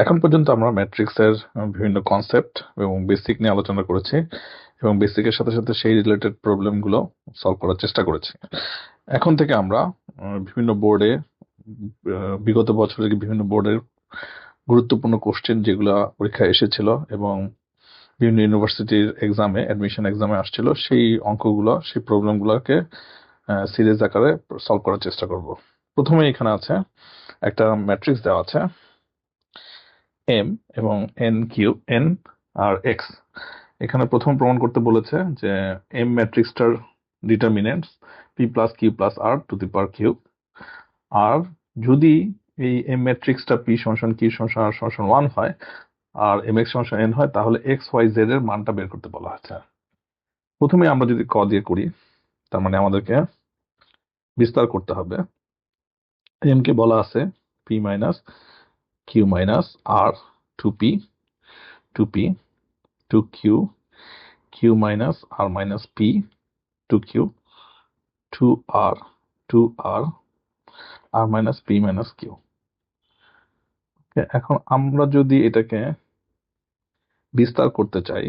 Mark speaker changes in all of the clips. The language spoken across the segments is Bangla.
Speaker 1: এখন পর্যন্ত আমরা ম্যাট্রিক্সের বিভিন্ন কনসেপ্ট এবং বেসিক নিয়ে আলোচনা করেছি এবং বেসিকের সাথে সাথে সেই রিলেটেড প্রবলেমগুলো সলভ করার চেষ্টা করেছি। এখন থেকে আমরা বিভিন্ন বোর্ডে বিগত বছরের বিভিন্ন বোর্ডের গুরুত্বপূর্ণ কোশ্চেন যেগুলো পরীক্ষায় এসেছিল এবং বিভিন্ন ইউনিভার্সিটির এক্সামে অ্যাডমিশন এক্সামে আসছিল সেই অঙ্কগুলো সেই প্রবলেমগুলোকে সিরিজ আকারে সলভ করার চেষ্টা করব। প্রথমে এখানে আছে একটা ম্যাট্রিক্স দেওয়া আছে এম এবং এন আর এক্স। এখানে প্রথম প্রমাণ করতে বলেছে যে এম ম্যাট্রিক্সটার determinants p plus q plus r to the power cube. আর যদি এই এম ম্যাট্রিক্সটা পি সমান কিউ সমান আর সমান 1 হয় আর এম এক্স সমান এন হয়, তাহলে এক্স ওয়াই জেড এর মানটা বের করতে বলা হয়েছে। প্রথমে আমরা যদি ক দিয়ে করি, তার মানে আমাদেরকে বিস্তার করতে হবে। এম কে বলা আছে p minus q minus r two p two q q minus r minus p two q two r r minus p minus q. এখন আমরা যদি এটাকে বিস্তার করতে চাই,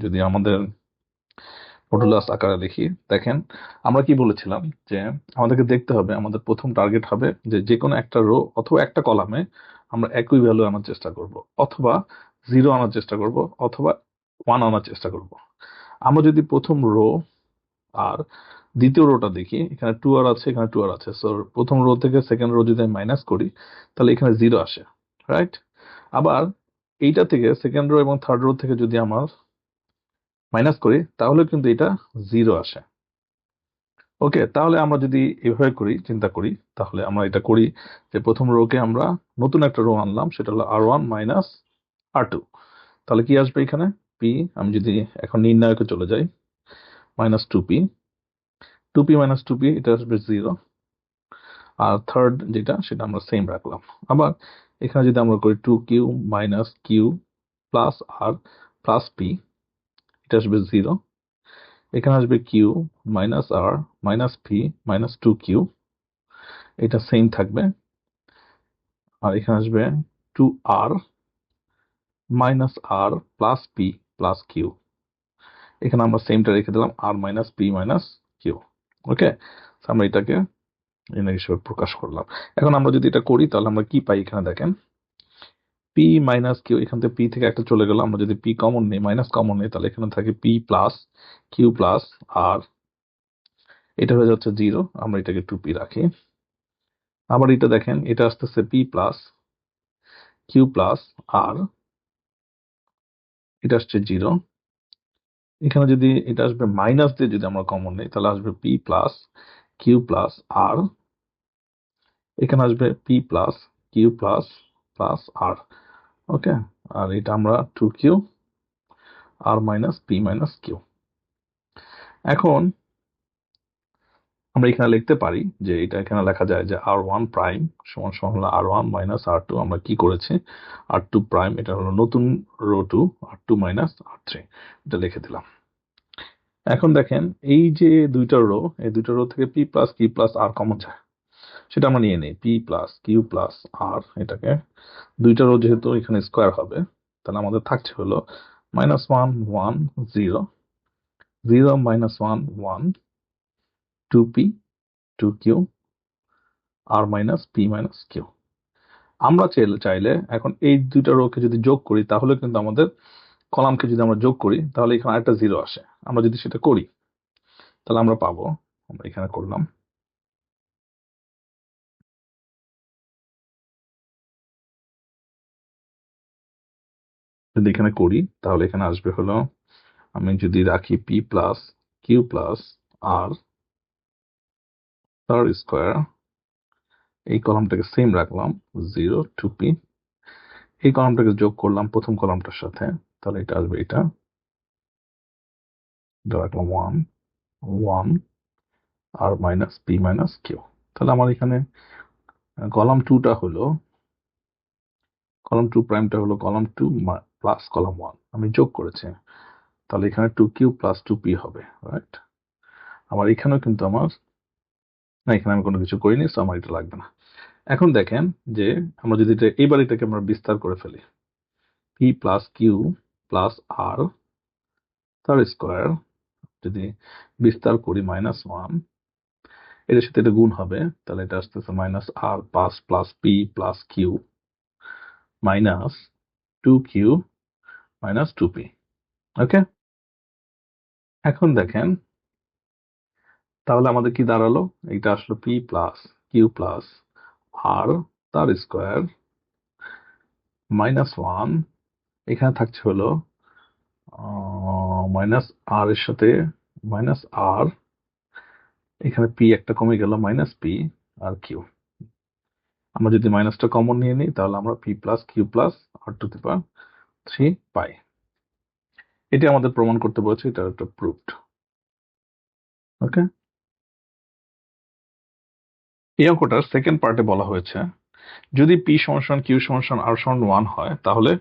Speaker 1: যদি আমাদের মডুলাস আকারে লিখি, দেখেন আমরা কি বলেছিলাম যে আমাদেরকে দেখতে হবে, আমাদের প্রথম টার্গেট হবে যে কোনো একটা রো অথবা একটা কলামে আমরা একই ভ্যালু আনার চেষ্টা করব, অথবা 0 আনার চেষ্টা করব, অথবা 1 আনার চেষ্টা করব। আমরা যদি প্রথম রো আর দ্বিতীয় রোটা দেখি, এখানে 2 আর আছে, এখানে 2 আর আছে। সো প্রথম রো থেকে সেকেন্ড রো যদি আমি মাইনাস করি তাহলে এখানে 0 আসে, রাইট? আবার এইটা থেকে সেকেন্ড রো এবং থার্ড রো থেকে যদি আমার মাইনাস করি তাহলে কিন্তু এটা 0 আসে। ওকে, তাহলে আমরা যদি এভাবে করি, চিন্তা করি, তাহলে আমরা এটা করি যে প্রথম রোকে আমরা নতুন একটা রো আনলাম, সেটা হলো R1 মাইনাস R2। তাহলে কি আসবে এখানে? পি, আমি যদি এখন নির্ণায়কে চলে যাই, মাইনাস 2p মাইনাস 2p, এটা আসবে 0। আর থার্ড যেটা সেটা আমরা সেম রাখলাম। আবার এখানে যদি আমরা করি 2q মাইনাস কিউ প্লাস আর প্লাস পি, এটা আসবে 0। এখানে আসবে Q minus r minus p minus 2q, এটা সেম থাকবে। আর এখানে আসবে 2r মাইনাস আর প্লাস পি প্লাস কিউ, এখানে আমরা সেমটা রেখে দিলাম আর মাইনাস পি মাইনাস কিউ। ওকে, আমরা এটাকে এনে হিসেবে প্রকাশ করলাম। এখন আমরা যদি এটা করি তাহলে আমরা কি পাই? এখানে দেখেন পি মাইনাস কিউ, এখান থেকে পি থেকে একটা চলে গেল, আমরা যদি পি কমন নেই, মাইনাস কমন নেই, তাহলে এখানে থাকে পি প্লাস কিউ প্লাস আর, এটা হয়ে যাচ্ছে 0। আমরা এটাকে 2p রাখি। আবার এটা দেখেন, এটা আসতেছে পি প্লাস কিউ প্লাস আর, এটা আসছে 0। এখানে যদি এটা আসবে মাইনাস দিয়ে যদি আমরা কমন নেই তাহলে আসবে p plus q plus r, এখানে আসবে p plus q plus plus r. Okay, আর এটা আমরা 2q r minus p minus q. এখন আমরা এখানে লিখতে পারি যে এটা এখানে লেখা যায় যে R1 প্রাইম সমান সমান হলো R1 মাইনাস R2। আমরা কি করেছি? R2 প্রাইম, এটা হলো নতুন রো 2, R2 মাইনাস R3, এটা লিখে দিলাম। এখন দেখেন এই যে দুইটা রো, এই দুইটা রো থেকে পি প্লাস কিউ প্লাস আর কমন যায়, সেটা আমরা নিয়ে নিই। পি প্লাস কিউ প্লাস আর, এটাকে দুইটা রো যেহেতু এখানে স্কোয়ার হবে, তাহলে আমাদের থাকছে হলো minus 1 1 0 0 minus 1 1 2p 2q r minus p minus Q. আমরা চাইলে এখন এই দুইটা রোকে যদি যোগ করি তাহলে কিন্তু আমাদের কলামকে যদি আমরা যোগ করি তাহলে এখানে একটা 0 আসে। আমরা যদি সেটা করি তাহলে আমরা পাবো, আমরা এখানে করলাম, যদি এখানে করি তাহলে এখানে আসবে হলো, আমি যদি রাখি P plus q plus r তার স্কোয়ার, এই কলামটাকে সেম রাখলাম 0 2p, এই কলামটাকে যোগ করলাম প্রথম কলামটার সাথে, তাহলে এটা আসবে, এটা রাখলাম 1 1 আর মাইনাস পি মাইনাস কিউ। তাহলে আমার এখানে কলাম 2টা হলো, কলাম 2 প্রাইমটা হলো কলাম 2 প্লাস কলাম 1 আমি যোগ করেছি, তাহলে এখানে 2q প্লাস 2p হবে, রাইট? আবার এখানেও কিন্তু আমার, না এখানে আমি কোনো কিছু করিনি, সো আমার এটা লাগবে না। এখন দেখেন যে আমরা যদি এইবার এটাকে আমরা বিস্তার করে ফেলি, P plus q plus r তার স্কোয়ার যদি বিস্তার করি -1, এটার সাথে এটা গুণ হবে, তাহলে এটা আসতেছে -r plus plus p plus q minus 2q minus 2p। Okay, এখন দেখেন তাহলে আমাদের কি দাঁড়ালো, এটা আসলো p plus q plus r তার স্কোয়ার -1, এখানে থাকছে হলো মাইনাস আর এর সাথে মাইনাস আর, এখানে পি একটা কমে গেল, মাইনাস পি আর কিউ। আমরা যদি মাইনাসটা কমন নিয়ে নিই তাহলে আমরা p plus q plus r to the power 3 পাই। এটি আমাদের প্রমাণ করতে বলেছে, এটা একটা প্রুফড। ওকে, এই অঙ্কটার সেকেন্ড পার্টে বলা হয়েছে যদি পি সমান কিউ সমান আর সমান 1 হয় তাহলে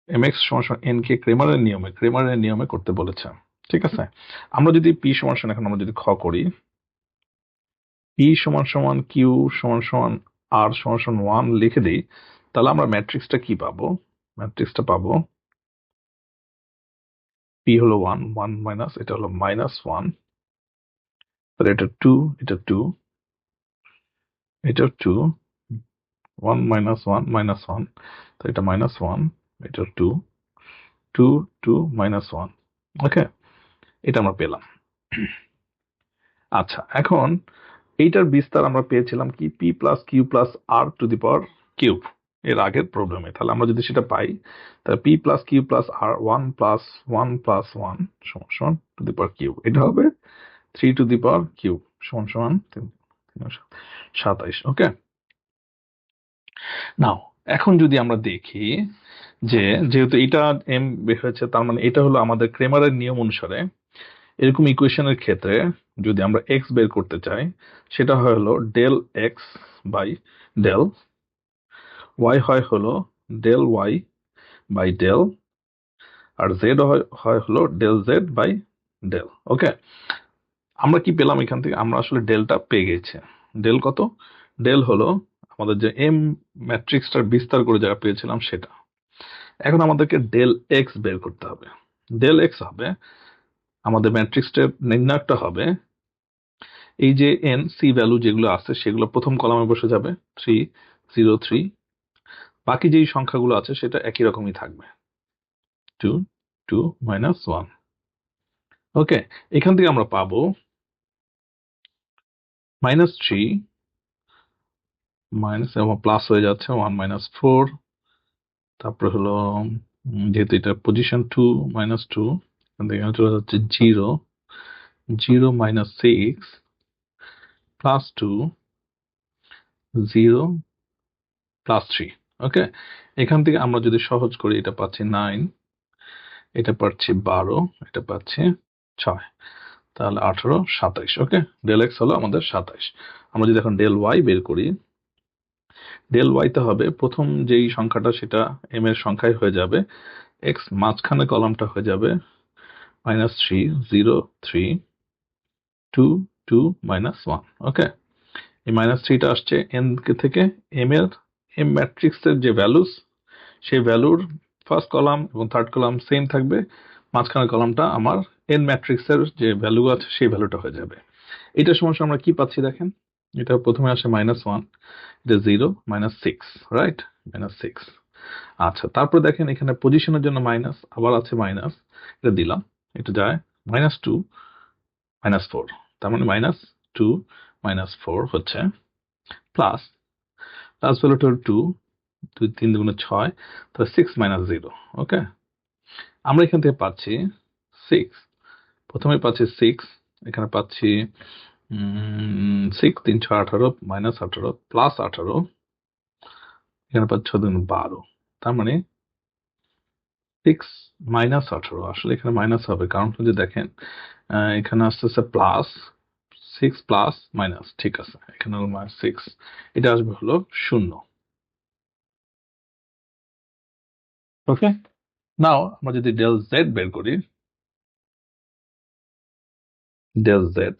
Speaker 1: এম এক্স সমান এন কে ক্রেমারের নিয়মে করতে বলেছে। ঠিক আছে, আমরা যদি পি সমান এখন আমরা যদি খ করি, পি সমান কিউ সমান আর সমান 1 লিখে দিই, তাহলে আমরা ম্যাট্রিক্সটা কি পাবো? ম্যাট্রিক্সটা পাবো পি হলো 1 1 মাইনাস, এটা হলো -1, তাহলে এটা 2, এটা 2, এটা 2, 1 -1 -1, তো এটা -1, এটা 2, 2 2 -1। ওকে, এটা আমরা পেলাম। আচ্ছা, এখন এইটার বিস্তার আমরা পেয়েছিলাম কি, p plus q plus r to the power cube এর আগের প্রবলেমে। তাহলে আমরা যদি সেটা পাই, তাহলে p plus q plus r 1 plus 1 plus 1 সমান টু দি পাওয়ার কিউব, এটা হবে 3 টু দি পাওয়ার কিউব সমান 27। ওকে, নাও এখন যদি আমরা দেখি যে যেহেতু এটা এম বের হয়েছে, তার মানে এটা হলো আমাদের ক্রেমারের নিয়ম অনুসারে এরকম ইকুয়েশনের ক্ষেত্রে যদি আমরা এক্স বের করতে চাই, সেটা হয় হলো del x by del y, হয় হলো ডেল ওয়াই বাই ডেল, আর জেড হয় হলো del z by del. Okay, আমরা কি পেলাম এখান থেকে? আমরা আসলে ডেলটা পেয়ে গেছি। ডেল কত? ডেল হলো আমাদের যে এম ম্যাট্রিক্সটার বিস্তার করে যা পেয়েছিলাম সেটা। এখন আমাদেরকে ডেল এক্স বের করতে হবে। ডেল এক্স হবে আমাদের ম্যাট্রিক্সটার নির্ণায়কটা হবে এই যে এন সি ভ্যালু যেগুলো আছে সেগুলো প্রথম কলামে বসে যাবে 3 0 3, বাকি যেই সংখ্যাগুলো আছে সেটা একই রকমই থাকবে 2 2 -1। ওকে, এখান থেকে আমরা পাবো -3 মাইনাস এবং প্লাস হয়ে যাচ্ছে 1 -4, তারপরে হলো যেহেতু এটা পজিশন 2 -2, এখান থেকে চলে যাচ্ছে 0 0 -6 প্লাস 2 0 প্লাস 3। ওকে, এখান থেকে আমরা যদি সহজ করি এটা পাচ্ছি 9, এটা পাচ্ছি 12, এটা পাচ্ছি 6, তাহলে 18 27। ওকে, ডেল এক্স হলো আমাদের 27। আমরা যদি এখন ডেল ওয়াই বের করি, ডেল ওয়াইতে হবে প্রথম যেই সংখ্যাটা সেটা এম এর সংখ্যায় হয়ে যাবে, এক্স মাঝখানে কলামটা হয়ে যাবে -3 0 3 2 2 -1। ওকে, এই -3টা আসছে এন থেকে এম ম্যাট্রিক্সের যে ভ্যালুস সেই ভ্যালুর ফার্স্ট কলাম এবং থার্ড কলাম সেম থাকবে, মাঝখানের কলামটা আমার এন ম্যাট্রিক্সের যে ভ্যালু আছে সেই ভ্যালুটা হয়ে যাবে। এটা সমস্যা আমরা কি পাচ্ছি দেখেন, এটা প্রথমে আসে -1, এটা 0 -6, রাইট, -6। আচ্ছা, তারপর দেখেন এখানে পজিশনের জন্য মাইনাস, আবার আছে মাইনাস, এটা দিলাম, এটা যায় -2 -4, তার মানে -2 -4 হচ্ছে প্লাস প্লাস ভ্যালুটা 2 2 3 দুগুণে 6, তাহলে 6 -0। ওকে, আমরা এখান থেকে পাচ্ছি 6, প্রথমে পাচ্ছি 6, এখানে পাচ্ছি 6 3 6 18 -18 প্লাস 18, এখানে পাচ্ছি 6 2 12, তার মানে 6 -18। আসলে এখানে মাইনাস হবে, কারণ যদি দেখেন এখানে আসতেছে প্লাস 6 প্লাস মাইনাস, ঠিক আছে, এখানে হলো -6, এটা আসবে হলো 0। ওকে, নাও আমরা যদি ডেল জেড বের করি, ডেল জেড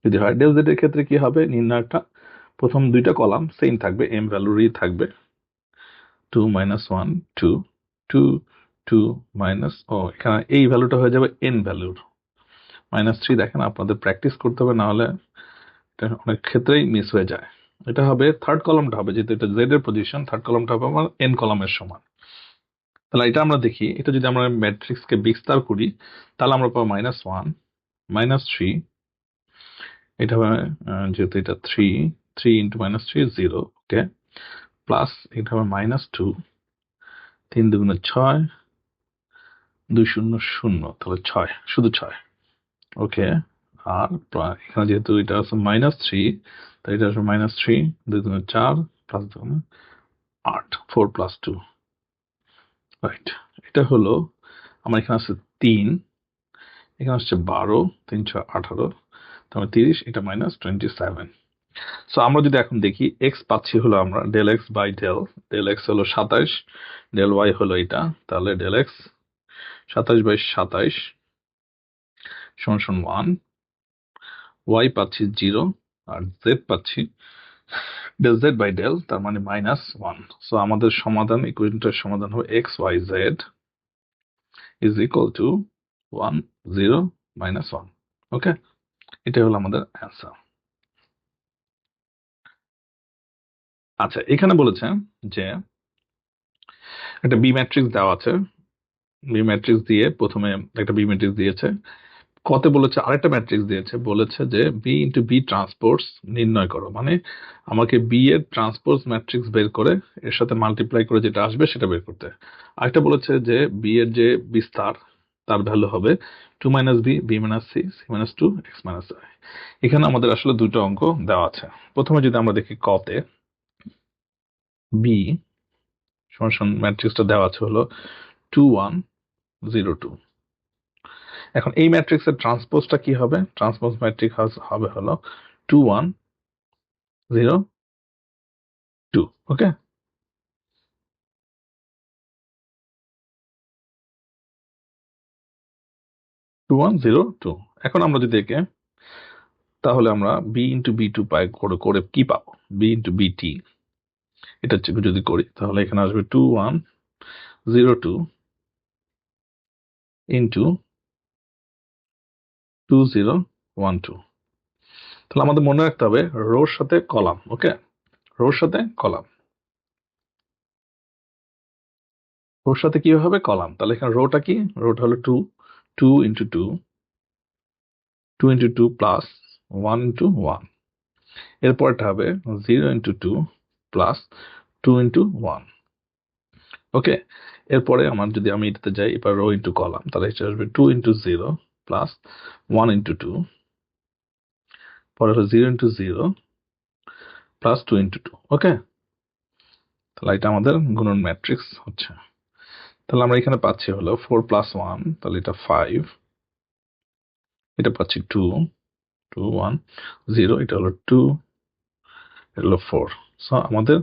Speaker 1: যদি হয়, ডেল জেড এর ক্ষেত্রে কি হবে, নির্ণায়কটা প্রথম দুইটা কলাম সেম থাকবে, এম ভ্যালুরই থাকবে, 2 - 1 2 2 2 মাইনাস, এখানে এই ভ্যালুটা হয়ে যাবে এন ভ্যালুর -3। দেখেন আপনাদের প্র্যাকটিস করতে হবে, না হলে এটা অনেক ক্ষেত্রেই মিস হয়ে যায়। এটা হবে থার্ড কলামটা হবে, যেহেতু এটা জেড এর পজিশন, থার্ড কলামটা হবে আমার এন কলামের সমান। তাহলে এটা আমরা দেখি, এটা যদি আমরা ম্যাট্রিক্সকে বিস্তার করি তাহলে আমরা পাবো -1 -3, এটা হবে যেহেতু এটা 3 3 × -3 0, ওকে, প্লাস এটা হবে -2 3 × 2 = 6 2 0 0, তাহলে 6, শুধু 6, ওকে। আর এখানে যেহেতু এটা আছে -3, তাই এটা আসবে -3 2 × 4 প্লাস 2 8 4 + 2, রাইট। এটা হলো আমার এখানে আছে 3, এখানে আসছে 12 3 6 18, তাহলে 30, এটা -27। সো আমরা যদি এখন দেখি এক্স পাচ্ছি হলো আমরা del x by del x হলো 27, ডেল ওয়াই হলো এটা, তাহলে ডেল এক্স 27/27 = 1, ওয়াই পাচ্ছি 0, আর জেড পাচ্ছি ডেল জেড বাই ডেল, তার মানে -1। সো আমাদের সমাধান, ইকুয়েশনটার সমাধান হবে x y z is equal to 1 0 -1, okay. এটা হলো আমাদের অ্যান্সার। আচ্ছা, এখানে বলেছে যে একটা বি ম্যাট্রিক্স দেওয়া আছে, বি ম্যাট্রিক্স দিয়ে প্রথমে একটা বি ম্যাট্রিক্স দিয়েছে, কতে বলেছে আরেকটা ম্যাট্রিক্স দিয়েছে, বলেছে যে বি ইন্টু বি ট্রান্সপোজ নির্ণয় করো, মানে আমাকে বি এর ট্রান্সপোজ ম্যাট্রিক্স বের করে এর সাথে মাল্টিপ্লাই করে যেটা আসবে সেটা বের করতে। আরেকটা বলেছে যে বি এর যে বিস্তার তার ভ্যালু হবে 2 - b b - c c - 2 x - i. এখানে আমাদের আসলে দুটো অঙ্ক দেওয়া আছে। প্রথমে যদি আমরা দেখি কতে বি সমান ম্যাট্রিক্সটা দেওয়া আছে হলো 2 1 0 2। এখন এই ম্যাট্রিক্সের ট্রান্সপোজটা কি হবে? ট্রান্সপোজ ম্যাট্রিক্স হবে হলো 2 1 0 2, ওকে। 2 1 0 2। এখন আমরা যদি একে, তাহলে আমরা বি ইন্টু বি টু পাই করে করে কি পাবো? বি ইন্টু বি টি, এটা যদি করি তাহলে এখানে আসবে 2 1 0 2 ইন্টু 2 0 1 2। তাহলে আমাদের মনে রাখতে হবে রোর সাথে কলাম, ওকে, রোর সাথে কলাম, রোর সাথে কি হবে? কলাম। তাহলে এখানে রোটা কি? রোটা হলো 2 2 ইন্টু 2 2 ইন্টু 2 প্লাস 1 ইন্টু 1, এরপরটা হবে 0 ইন্টু 2 প্লাস 2 ইন্টু 1, ওকে। এরপরে আমার যদি আমি এটাতে যাই, এবার রো ইন্টু কলাম, তাহলে এটা আসবে 2 ইন্টু 0 প্লাস 1 ইন্টু 2, পরে হলো 0 ইন্টু 0 প্লাস 2 ইন্টু 2, ওকে। তাহলে এটা আমাদের গুণন ম্যাট্রিক্স হচ্ছে। তাহলে আমরা এখানে পাচ্ছি হলো 4 + 1, তাহলে এটা 5, এটা পাচ্ছি 2 2 1 0, এটা হলো 2, এটা হলো 4। সো আমাদের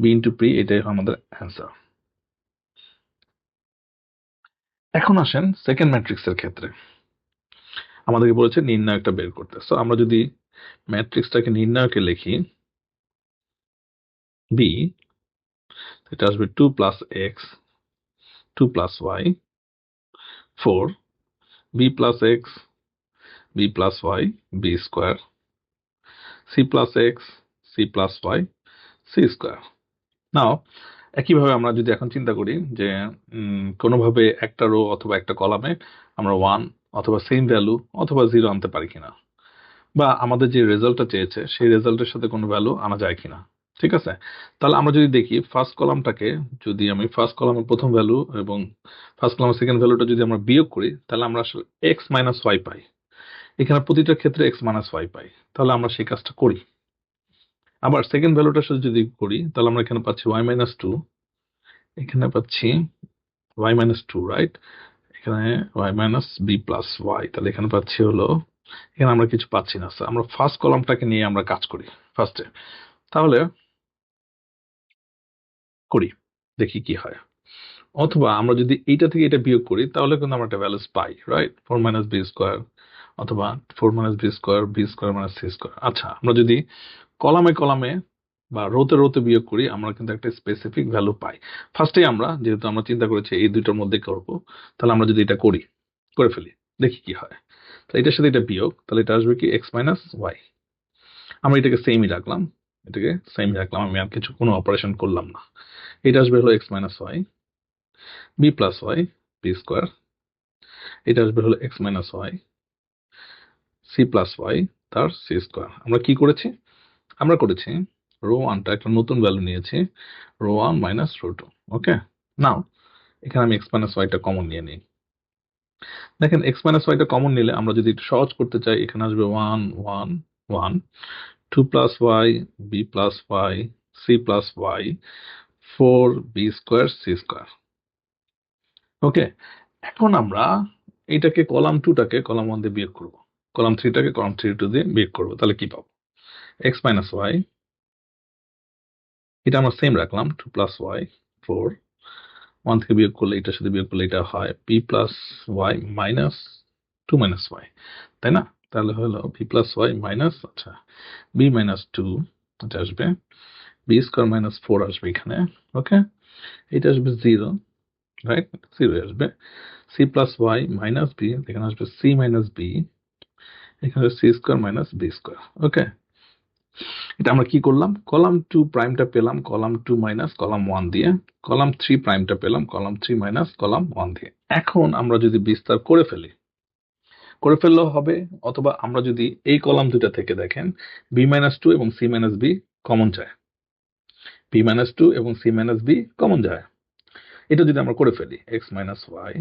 Speaker 1: বি ইন্টু পি এটাই আমাদের অ্যান্সার। এখন আসেন সেকেন্ড ম্যাট্রিক্সের ক্ষেত্রে, আমাদেরকে বলেছে নির্ণায়কটা বের করতে। সো আমরা যদি ম্যাট্রিক্সটাকে নির্ণায়কে লিখি বি, এটা আসবে 2 + x 2 + y 4 b + x b + y b square c + x c + y c square. Now একইভাবে আমরা যদি এখন চিন্তা করি যে কোনোভাবে একটা রো অথবা একটা কলামে আমরা 1 অথবা সেম ভ্যালু অথবা 0 আনতে পারি কিনা, বা আমাদের যে রেজাল্টটা চেয়েছে সেই রেজাল্টের সাথে কোনো ভ্যালু আনা যায় কিনা, ঠিক আছে। তাহলে আমরা যদি দেখি ফার্স্ট কলামটাকে, যদি আমি ফার্স্ট কলামের প্রথম ভ্যালু এবং ফার্স্ট কলামের সেকেন্ড ভ্যালুটা যদি আমরা বিয়োগ করি, তাহলে আমরা আসলে এক্স মাইনাস ওয়াই পাই। এখানে প্রতিটা ক্ষেত্রে এক্স মাইনাস ওয়াই পাই, তাহলে আমরা সেই কাজটা করি। আবার সেকেন্ড ভ্যালুটার সাথে যদি করি, তাহলে আমরা এখানে পাচ্ছি ওয়াই মাইনাস টু, এখানে পাচ্ছি ওয়াই মাইনাস টু, রাইট। এখানে y minus b plus y, তাহলে এখানে পাচ্ছি হলো, এখানে আমরা কিছু পাচ্ছি না স্যার। আমরা ফার্স্ট কলামটাকে নিয়ে আমরা কাজ করি ফার্স্টে, তাহলে করি, দেখি কি হয়। অথবা আমরা যদি এইটা থেকে এটা বিয়োগ করি তাহলে কিন্তু আমরা একটা ভ্যালুস পাই, রাইট, 4 - বি স্কোয়ার, অথবা 4 - b square b square - c square. আচ্ছা, আমরা যদি কলামে কলামে বা রোতে রোতে বিয়োগ করি, আমরা কিন্তু একটা স্পেসিফিক ভ্যালু পাই। ফার্স্টেই আমরা যেহেতু আমরা চিন্তা করেছি এই দুইটার মধ্যে করব, তাহলে আমরা যদি এটা করে ফেলি, দেখি কি হয়। তাহলে এটার সাথে এটা বিয়োগ, তাহলে এটা আসবে কি এক্স মাইনাস ওয়াই। আমরা এটাকে সেমই রাখলাম, আমি আর কিছু কোনো অপারেশন করলাম না। এটা আসবে হলো x minus y b plus y b square. এটা আসবে হলো x minus y c plus y তার সি স্কোয়ার। আমরা কি করেছি? আমরা করেছি রো ওয়ানটা একটা নতুন ভ্যালু নিয়েছি, row one minus row two. Okay, now এখানে আমি এক্স মাইনাস ওয়াইটা কমন নিয়ে নিই। দেখেন এক্স মাইনাস ওয়াইটা কমন নিলে আমরা যদি একটু সহজ করতে চাই, এখানে আসবে one one one, two plus y b plus y c plus y four b square c square. Okay, এখন আমরা এইটাকে কলাম টুটাকে কলাম ওয়ান দিয়ে বিয়োগ করবো, কলাম থ্রিটাকে কলাম থ্রি টু দিয়ে বিয়োগ করবো, তাহলে কি পাবো? এক্স মাইনাস ওয়াই, এটা আমরা সেম রাখলাম, two plus y four, one থেকে বিয়োগ করলে এটার সাথে বিয়োগ করলে এটা হয় b plus y minus two minus y, তাই না? তাহলে হলো বি প্লাস ওয়াই মাইনাস, আচ্ছা, বি মাইনাস টু, এটা আসবে বি স্কোয়ার মাইনাস ফোর আসবে এখানে। ওকে, এটা আসবে জিরো, রাইট, জিরো আসবে। C plus y minus b, এখানে আসবে সি মাইনাস বি, এখানে c square minus b square. Okay, এটা আমরা কি করলাম? কলাম টু প্রাইমটা পেলাম column two minus column one দিয়ে, কলাম থ্রি প্রাইমটা পেলাম column three minus column one দিয়ে। এখন আমরা যদি বিস্তার করে ফেললেও হবে, অথবা আমরা যদি এই কলাম দুটা থেকে দেখেন বি মাইনাস টু এবং সি মাইনাস বি কমন যায়, বি মাইনাস টু এবং সি মাইনাস বি কমন যায়, এটা যদি আমরা করে ফেলি x minus y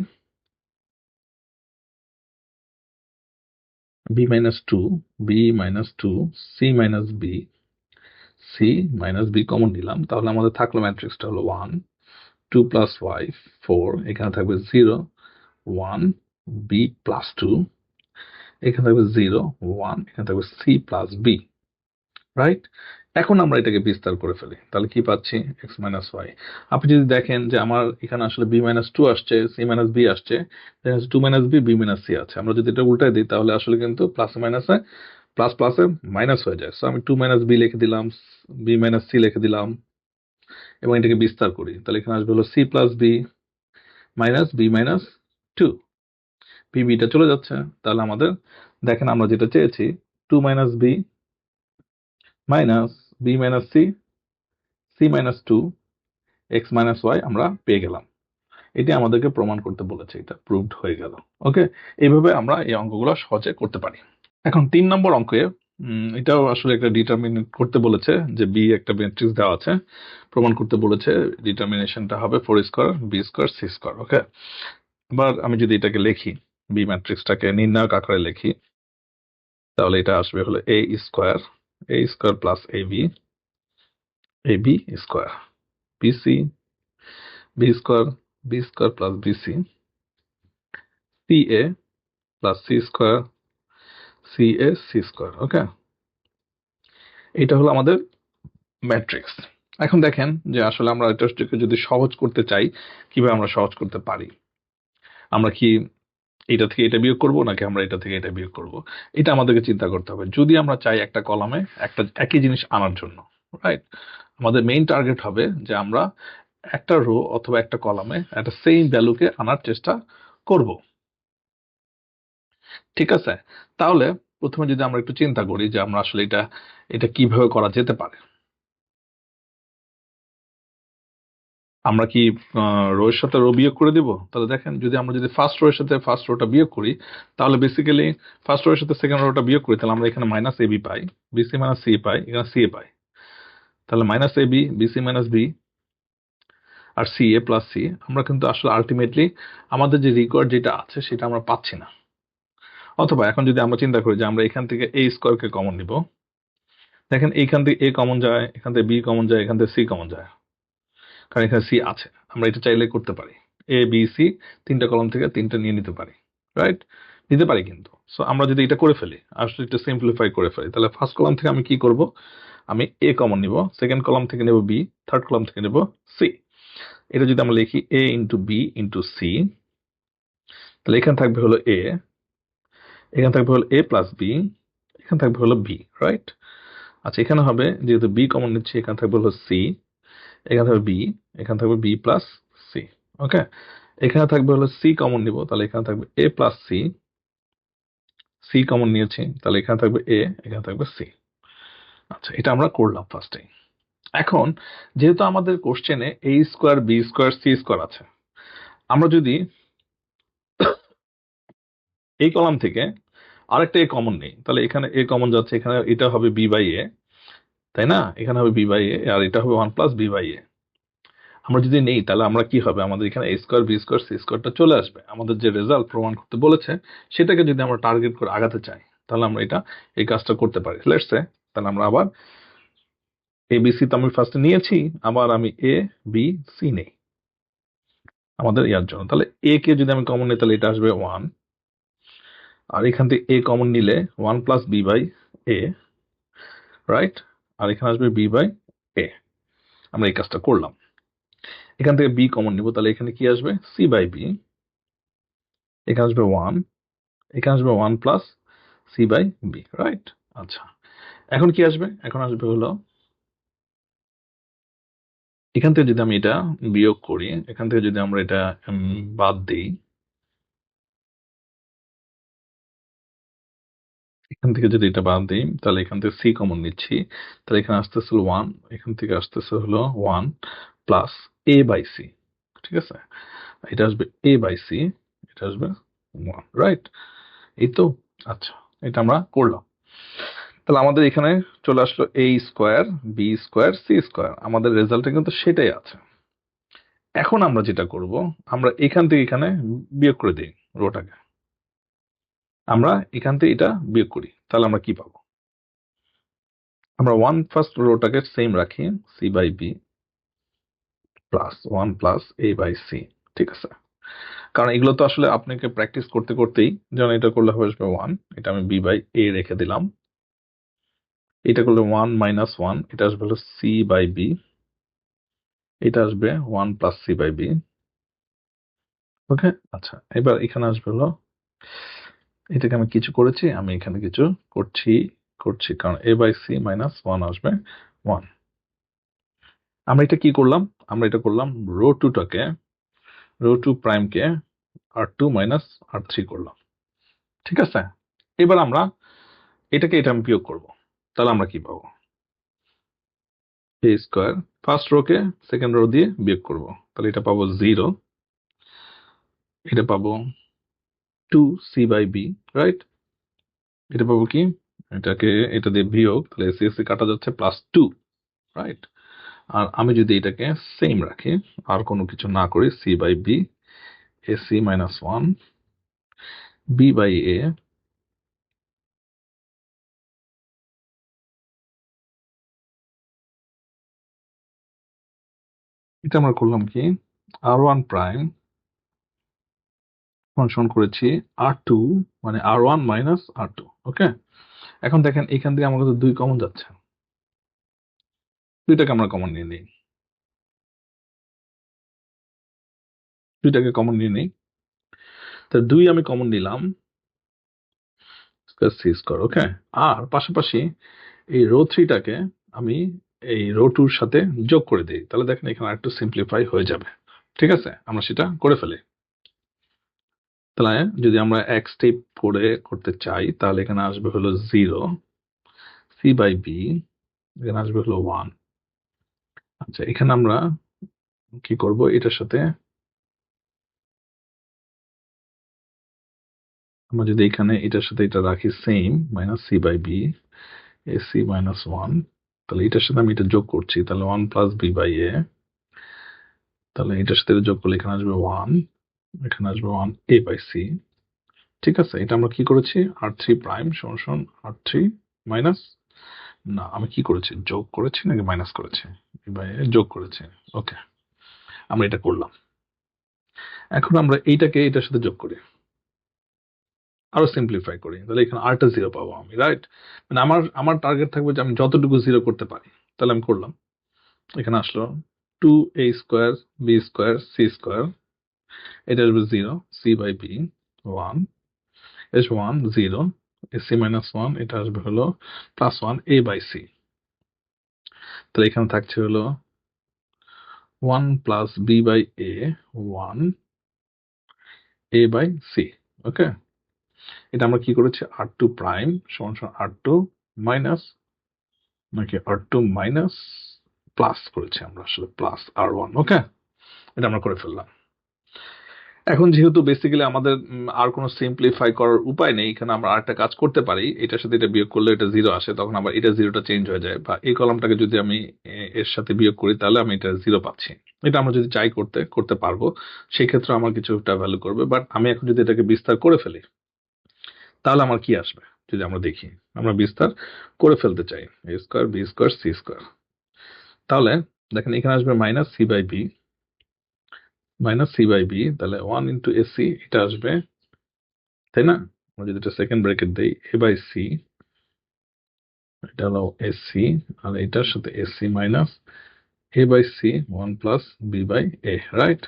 Speaker 1: b minus two b minus two c minus b c minus b common নিলাম, তাহলে আমাদের থাকলো ম্যাট্রিক্সটা হলো one two plus y four, এখানে থাকবে zero one b plus two, এখানে থাকবে জিরো ওয়ান, এখানে থাকবে সি প্লাস বি, রাইট? এখন আমরা এটাকে বিস্তার করে ফেলি, তাহলে কি পাচ্ছি? X minus y. আপনি যদি দেখেন যে আমার এখানে আসলে বি মাইনাস টু আসছে, সি মাইনাস বি আসছে, two minus b b minus c আছে। আমরা যদি এটা উল্টাই দিই তাহলে আসলে কিন্তু প্লাস মাইনাসে প্লাস প্লাসে মাইনাস হয়ে যায়। সো আমি টু মাইনাস বি লিখে দিলাম, বি মাইনাস সি লিখে দিলাম এবং এটাকে বিস্তার করি, তাহলে এখানে আসবে হলো c plus b minus b minus two, বিটা চলে যাচ্ছে। তাহলে আমাদের দেখেন আমরা যেটা চেয়েছি two minus b minus b minus c c minus two x minus y আমরা পেয়ে গেলাম। এটি আমাদেরকে প্রমাণ করতে বলেছে, এটা প্রুভড হয়ে গেল। ওকে, এইভাবে আমরা এই অঙ্কগুলো সহজে করতে পারি। এখন 3 নম্বর অঙ্কে এটাও আসলে একটা ডিটারমিনেট করতে বলেছে যে বি একটা ম্যাট্রিক্স দেওয়া আছে, প্রমাণ করতে বলেছে ডিটারমিনেশনটা হবে four square b square c square. Okay, এবার আমি যদি এটাকে লিখি, বি ম্যাট্রিক্সটাকে নির্ণায়ক আকারে লিখি, তাহলে এটা আসবে হলো a square plus a b square bc b square plus bc c a plus c a c square. Okay, এটা হলো আমাদের ম্যাট্রিক্স। এখন দেখেন যে আসলে আমরা এটাকে যদি সহজ করতে চাই, কিভাবে আমরা সহজ করতে পারি? আমরা কি এটা থেকে এটা বিয়োগ করব নাকি আমরা এটা থেকে এটা বিয়োগ করব? এটা আমাদেরকে চিন্তা করতে হবে। যদি আমরা চাই একটা কলামে একটা একই জিনিস আনার জন্য, রাইট, আমাদের মেইন টার্গেট হবে যে আমরা একটা রো অথবা একটা কলামে একটা সেম ভ্যালুকে আনার চেষ্টা করব, ঠিক আছে? তাহলে প্রথমে যদি আমরা একটু চিন্তা করি যে আমরা আসলে এটা এটা কিভাবে করা যেতে পারে। আমরা কি রো এর সাথে রো বিয়োগ করে দিব? তাহলে দেখেন আমরা যদি ফার্স্ট রো এর সাথে ফার্স্ট রোটা বিয়োগ করি, তাহলে বেসিক্যালি ফার্স্ট রো এর সাথে সেকেন্ড রোটা বিয়োগ করি, তাহলে আমরা এখানে মাইনাস এবি পাই, বিসি মাইনাস সি পাই, এখানে সি এ পাই। তাহলে minus ab bc minus b আর সি এ প্লাস সি, আমরা কিন্তু আসলে আলটিমেটলি আমাদের যে রিকোয়ার্ড যেটা আছে সেটা আমরা পাচ্ছি না। অথবা এখন যদি আমরা চিন্তা করি যে আমরা এখান থেকে এ স্কোয়ারকে কমন নিব, দেখেন এইখান থেকে এ কমন যায়, এখান থেকে বি কমন যায়, এখান থেকে সি কমন যায়, কারণ এখানে সি আছে। আমরা এটা চাইলে করতে পারি, এ বি সি তিনটা কলাম থেকে তিনটা নিয়ে নিতে পারি, রাইট, নিতে পারি কিন্তু। সো আমরা যদি এটা করে ফেলি, আসলে একটু সিম্পলিফাই করে ফেলি, তাহলে ফার্স্ট কলাম থেকে আমি কি করব? আমি এ কমন নিব, সেকেন্ড কলাম থেকে নেব বি, থার্ড কলাম থেকে নেব সি। এটা যদি আমরা লিখি এ ইন্টু বি ইন্টু সি, তাহলে এখানে থাকবে হলো এ, এখানে থাকবে হলো এ প্লাস বি, এখানে থাকবে হলো বি, রাইট? আচ্ছা, এখানে হবে যেহেতু বি কমন নিচ্ছি, এখানে থাকবে হলো সি, এখানে থাকবে বি, এখানে থাকবে বি প্লাস সি। ওকে, এখানে থাকবে হলো সি কমন নিব, তাহলে এখানে থাকবে এ প্লাস সি, সি কমন নিয়েছি, তাহলে এখানে থাকবে এ, এখানে থাকবে সি। আচ্ছা, এটা আমরা করলাম ফার্স্টে। এখন যেহেতু আমাদের কোশ্চেনে a square b square c square আছে, আমরা যদি এই কলাম থেকে আরেকটা এ কমন নেই, তাহলে এখানে এ কমন যাচ্ছে, এখানে এটা হবে বি বাই এ, তাই না? এখানে হবে বি বাই এ, আর এটা হবে 1 + বি বাই এ। আমরা যদি নেই তাহলে আমরা কি হবে, আমাদের এখানে এ স্কোয়ার বি স্কোয়ার সি স্কোয়ারটা চলে আসবে। আমাদের যে রেজাল্ট প্রমাণ করতে বলেছে সেটাকে যদি আমরা টার্গেট করে আগাতে চাই, তাহলে আমরা এই কাজটা করতে পারি। লেটস সে, তাহলে আমরা আবার এ বি সি তো আমি ফার্স্টে নিয়েছি, আবার আমি এ বি সি নেই আমাদের ইয়ার জন্য। তাহলে এ কে যদি আমি কমন নিই তাহলে এটা আসবে 1, আর এখান থেকে এ কমন নিলে 1 + বি বাই এ, রাইট? আর এখানে আসবে বি বাই এ। আমরা এই কাজটা করলাম। এখান থেকে বি কমন নিব, তাহলে এখানে কি আসবে, সি বাই বি, এখানে আসবে 1, এখানে আসবে 1 + সি বাই বি, রাইট? আচ্ছা, এখন কি আসবে, এখন আসবে হলো এখান থেকে যদি আমি এটা বিয়োগ করি, এখান থেকে যদি আমরা এটা বাদ দিই, এখান থেকে যদি এটা বাদ দিই, তাহলে এখান থেকে সি কমন নিচ্ছি, তাহলে এখানে আসতেছে হলো 1, এখান থেকে আসতেছে হলো 1 + এ বাই সি। ঠিক আছে, এটা আসবে এ বাই সি, এটা আসবে 1, রাইট? এই তো। আচ্ছা, এটা আমরা করলাম। তাহলে আমাদের এখানে চলে আসলো a square b square c square, আমাদের রেজাল্টে কিন্তু সেটাই আছে। এখন আমরা যেটা করব, আমরা এখান থেকে এখানে বিয়োগ করে দিই রোটাকে, আমরা এখান থেকে এটা বিয়োগ করি, তাহলে আমরা কি পাবো, আমরা ফার্স্ট রোটাকে সেম রাখি, c by b plus 1 + a by c. ঠিক আছে, কারণ এগুলো তো আসলে আপনাকে প্র্যাকটিস করতে করতেই, যেমন এটা করলে হবে 1, এটা আমি বি বাই এ রেখে দিলাম, এটা করলে 1 - 1, এটা আসবে হলো সি বাই বি, এটা আসবে 1 + সি বাই বি। ওকে, আচ্ছা, এবার এখানে আসবে হলো, এটাকে আমি কিছু করেছি, আমি এখানে কিছু করছি করছি, কারণ এ বাই সি -1 আসবে 1। আমরা এটা কি করলাম, আমরা এটা করলাম রো টু প্রাইমকে R2 - R3 করলাম। ঠিক আছে, এবার আমরা এটা আমি বিয়োগ করব, তাহলে আমরা কি পাবো, এ স্কোয়ার ফার্স্ট রোকে সেকেন্ড রো দিয়ে বিয়োগ করব, তাহলে এটা পাবো 0, এটা পাবো 2 বাই বি, রাইট? এটা পাবো কি, এটাকে এটা দিয়ে বিয়োগ, তাহলে সি কাটা যাচ্ছে +2, রাইট? আর আমি যদি এটাকে সেম রাখি, আর কোনো কিছু না করি, c by b, a c -1, b by a, এটা আমরা করলাম কি, R1 প্রাইম সমান করেছি R2, মানে R1 - R2। ওকে, এখন দেখেন এখান থেকে আমার কাছে 2 কমন যাচ্ছে, দুইটাকে আমরা কমন নিয়ে নিই, দুইটাকে কমন নিয়ে নিই, তো 2 আমি কমন নিলাম, সি স্কোয়ার। ওকে, আর পাশাপাশি এই রো 3টাকে আমি এই রো 2 এর সাথে যোগ করে দিই, তাহলে দেখেন এখানে আরেকটু সিম্পলিফাই হয়ে যাবে। ঠিক আছে, আমরা সেটা করে ফেলি। তাহলে যদি আমরা এক স্টেপ করে করতে চাই, তাহলে এখানে আসবে হলো 0, সি বাই বি, এখানে আসবে হলো 1। আচ্ছা, এখানে আমরা কি করব, এটার সাথে আমরা যদি এখানে এটার সাথে এটা রাখি same, -c by b, a c -1, তাহলে এটার সাথে আমি এটা যোগ করছি, তাহলে 1 + বি বাই এ, তাহলে এটার সাথে এটা যোগ করলে এখানে আসবে 1, এখানে আসবে 1 এ বাই সি। ঠিক আছে, এটা আমরা কি করেছি, R3 প্রাইম সমান R3 মাইনাস, না আমি কি করেছি, যোগ করেছি নাকি মাইনাস করেছি, এবার যোগ করেছি। ওকে, আমরা এটা করলাম। এখন আমরা এইটাকে এটার সাথে যোগ করি, আরো সিম্পলিফাই করি, তাহলে এখানে আরটা 0 পাবো আমি, রাইট? মানে আমার আমার টার্গেট থাকবে যে আমি যতটুকু 0 করতে পারি, তাহলে আমি করলাম। এখানে আসলো 2a square b square c square, এটা আসবে 0, c by b 1, s 1 0, a c -1, এটা আসবে হলো +1 এ বাই সি। তাহলে এখানে থাকছে হলো 1 plus b by a 1 a by c. Okay, এটা আমরা কি করেছি r2 প্রাইম সমান সমান r2 মাইনাস নাকি r2 মাইনাস প্লাস করেছি আমরা আসলে প্লাস r1। ওকে, এটা আমরা করে ফেললাম। এখন যেহেতু বেসিক্যালি আমাদের আর কোনো সিম্পলিফাই করার উপায় নেই, এখানে আমরা আরেকটা কাজ করতে পারি, এটার সাথে এটা বিয়োগ করলে এটা 0 আসে, তখন আবার এটা 0টা চেঞ্জ হয়ে যায়, বা এই কলামটাকে যদি আমি এর সাথে বিয়োগ করি তাহলে আমি এটা 0 পাচ্ছি। এটা আমরা যদি চাই করতে পারবো, সেই ক্ষেত্রে আমার কিছুটা ভ্যালু করবে। বাট আমি এখন যদি এটাকে বিস্তার করে ফেলি তাহলে আমার কি আসবে যদি আমরা দেখি, আমরা বিস্তার করে ফেলতে চাই a square b square c square, তাহলে দেখেন এখানে আসবে মাইনাস সি বাই বি, তাহলে 1 ইন্টু এসি এটা আসবে, তাই না? আমরা যদি এটা সেকেন্ড ব্র্যাকেট দেই এ বাই সি, এটা হলো এসি, আর এটার সাথে a c minus a by c 1 plus b by a, right?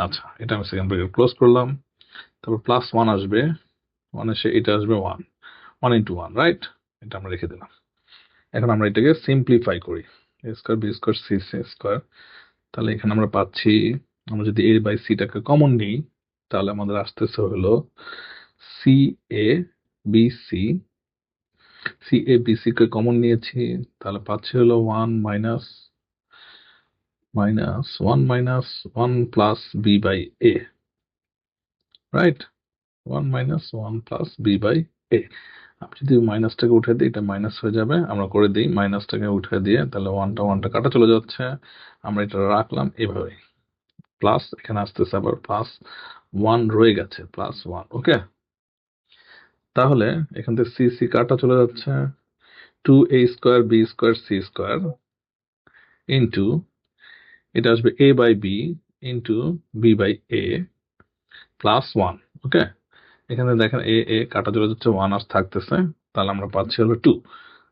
Speaker 1: আচ্ছা, এটা আমি সেকেন্ড ব্র্যাকেট ক্লোজ করলাম, তারপর প্লাস 1 আসবে, 1 এসে এটা আসবে 1 ইন্টু 1, রাইট? এটা আমরা রেখে দিলাম। এখন আমরা এটাকে সিম্পলিফাই করি, a square b square c square, তাহলে এখানে আমরা পাচ্ছি, আমরা যদি এ বাই সিটাকে কমন নিই তাহলে আমাদের আসতেছে হলো c a b c, c a b c কে কমন নিয়েছি, তাহলে পাচ্ছি হলো 1 minus 1 plus b by a, right? 1 minus 1 plus b by a. আমি যদি মাইনাসটাকে উঠে দিই এটা মাইনাস হয়ে যাবে, আমরা করে দিই মাইনাসটাকে উঠে দিয়ে, তাহলে 1টা কাটা চলে যাচ্ছে, আমরা এটা রাখলাম এভাবে, প্লাস এখানে আসতেছে আবার প্লাস 1 রয়ে গেছে, প্লাস 1। ওকে, তাহলে এখান থেকে সি সি কাটা চলে যাচ্ছে, 2a square b square c square into এটা আসবে a by b into b by a plus 1। Okay, এখানে দেখেন এ কাটা চলে যাচ্ছে, 1 আর থাকতেছে, তাহলে আমরা পাচ্ছি হলো 2।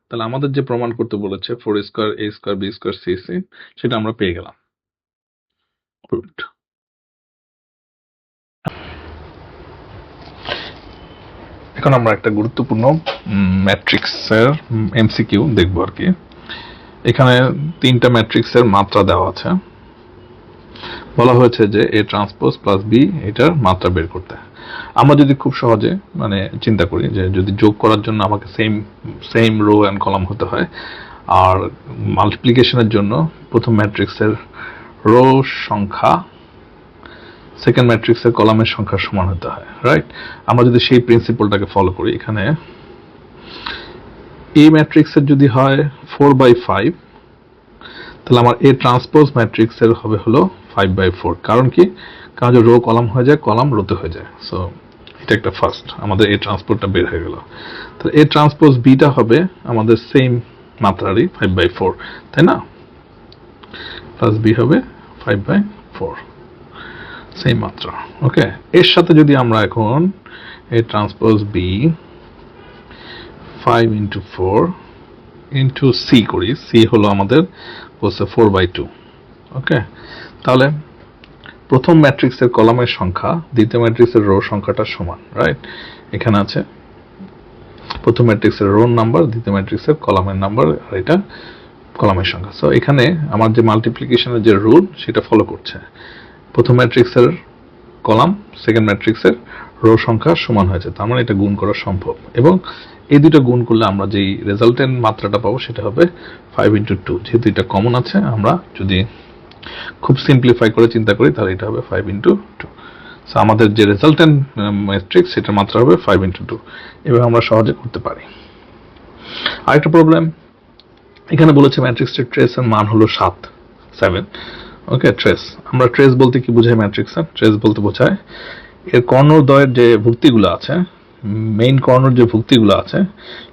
Speaker 1: তাহলে আমাদের যে প্রমাণ করতে বলেছে 4 square a square b square c c, সেটা আমরা পেয়ে গেলাম। Proved। এখন আমরা একটা গুরুত্বপূর্ণ ম্যাট্রিক্সের এমসিকিউ দেখবো আর কি। এখানে 3টা ম্যাট্রিক্সের মাত্রা দেওয়া আছে, বলা হয়েছে যে এ ট্রান্সপোজ প্লাস বি এটার মাত্রা বের করতে। আমরা যদি খুব সহজে মানে চিন্তা করি যে যদি যোগ করার জন্য আমাকে সেম রো অ্যান্ড কলাম হতে হয়, আর মাল্টিপ্লিকেশনের জন্য প্রথম ম্যাট্রিক্সের রো সংখ্যা সেকেন্ড ম্যাট্রিক্সের কলামের সংখ্যার সমান হতে হয়, রাইট? আমরা যদি সেই প্রিন্সিপালটাকে ফলো করি, এখানে এ ম্যাট্রিক্সের যদি হয় 4/5, তাহলে আমার এ ট্রান্সপোজ ম্যাট্রিক্সের হবে হলো 5/4। কারণ কি? কারণ রো কলাম হয়ে যায়, কলাম রোতে হয়ে যায়। সো এটা একটা ফার্স্ট, আমাদের এ ট্রান্সপোজটা বের হয়ে গেল। তাহলে এ ট্রান্সপোজ বিটা হবে আমাদের সেম মাত্রারই 5/4, তাই না? প্লাস বি হবে 5/4, সেম মাত্রা। ওকে, এর সাথে যদি আমরা এখন a transpose b 5 into 4 into c করি, সি হলো আমাদের বলছে 4/2। ওকে, তাহলে প্রথম ম্যাট্রিক্সের কলামের সংখ্যা দ্বিতীয় ম্যাট্রিক্সের রো সংখ্যাটার সমান, রাইট? এখানে আছে প্রথম ম্যাট্রিক্সের রো নাম্বার, দ্বিতীয় ম্যাট্রিক্সের কলামের নাম্বার, আর এটা কলামের সংখ্যা। সো এখানে আমার যে মাল্টিপ্লিকেশনের যে রুল সেটা ফলো করছে, প্রথম ম্যাট্রিক্সের কলাম সেকেন্ড ম্যাট্রিক্সের রো সংখ্যা সমান হয়েছে, তার মানে এটা গুণ করা সম্ভব, এবং এই দুটো গুণ করলে আমরা যেই রেজাল্টেন্ট মাত্রাটা পাবো সেটা হবে 5 ইন্টু 2। যেহেতু এটা কমন আছে, আমরা যদি খুব সিম্পলিফাই করে চিন্তা করি তাহলে এটা হবে 5 ইন্টু 2। সো আমাদের যে রেজাল্টেন্ট ম্যাট্রিক্স সেটার মাত্রা হবে 5 ইন্টু 2। এভাবে আমরা সহজে করতে পারি। আরেকটা প্রবলেম, এখানে বলেছে ম্যাট্রিক্সের ট্রেসের মান হলো 7। ওকে, ট্রেস, আমরা ট্রেস বলতে কি বোঝাই? ম্যাট্রিক্সের ট্রেস বলতে বোঝায় এর কর্ণদ্বয়ের যে ভুক্তিগুলো আছে, মেইন কর্ণর যে ভুক্তিগুলো আছে,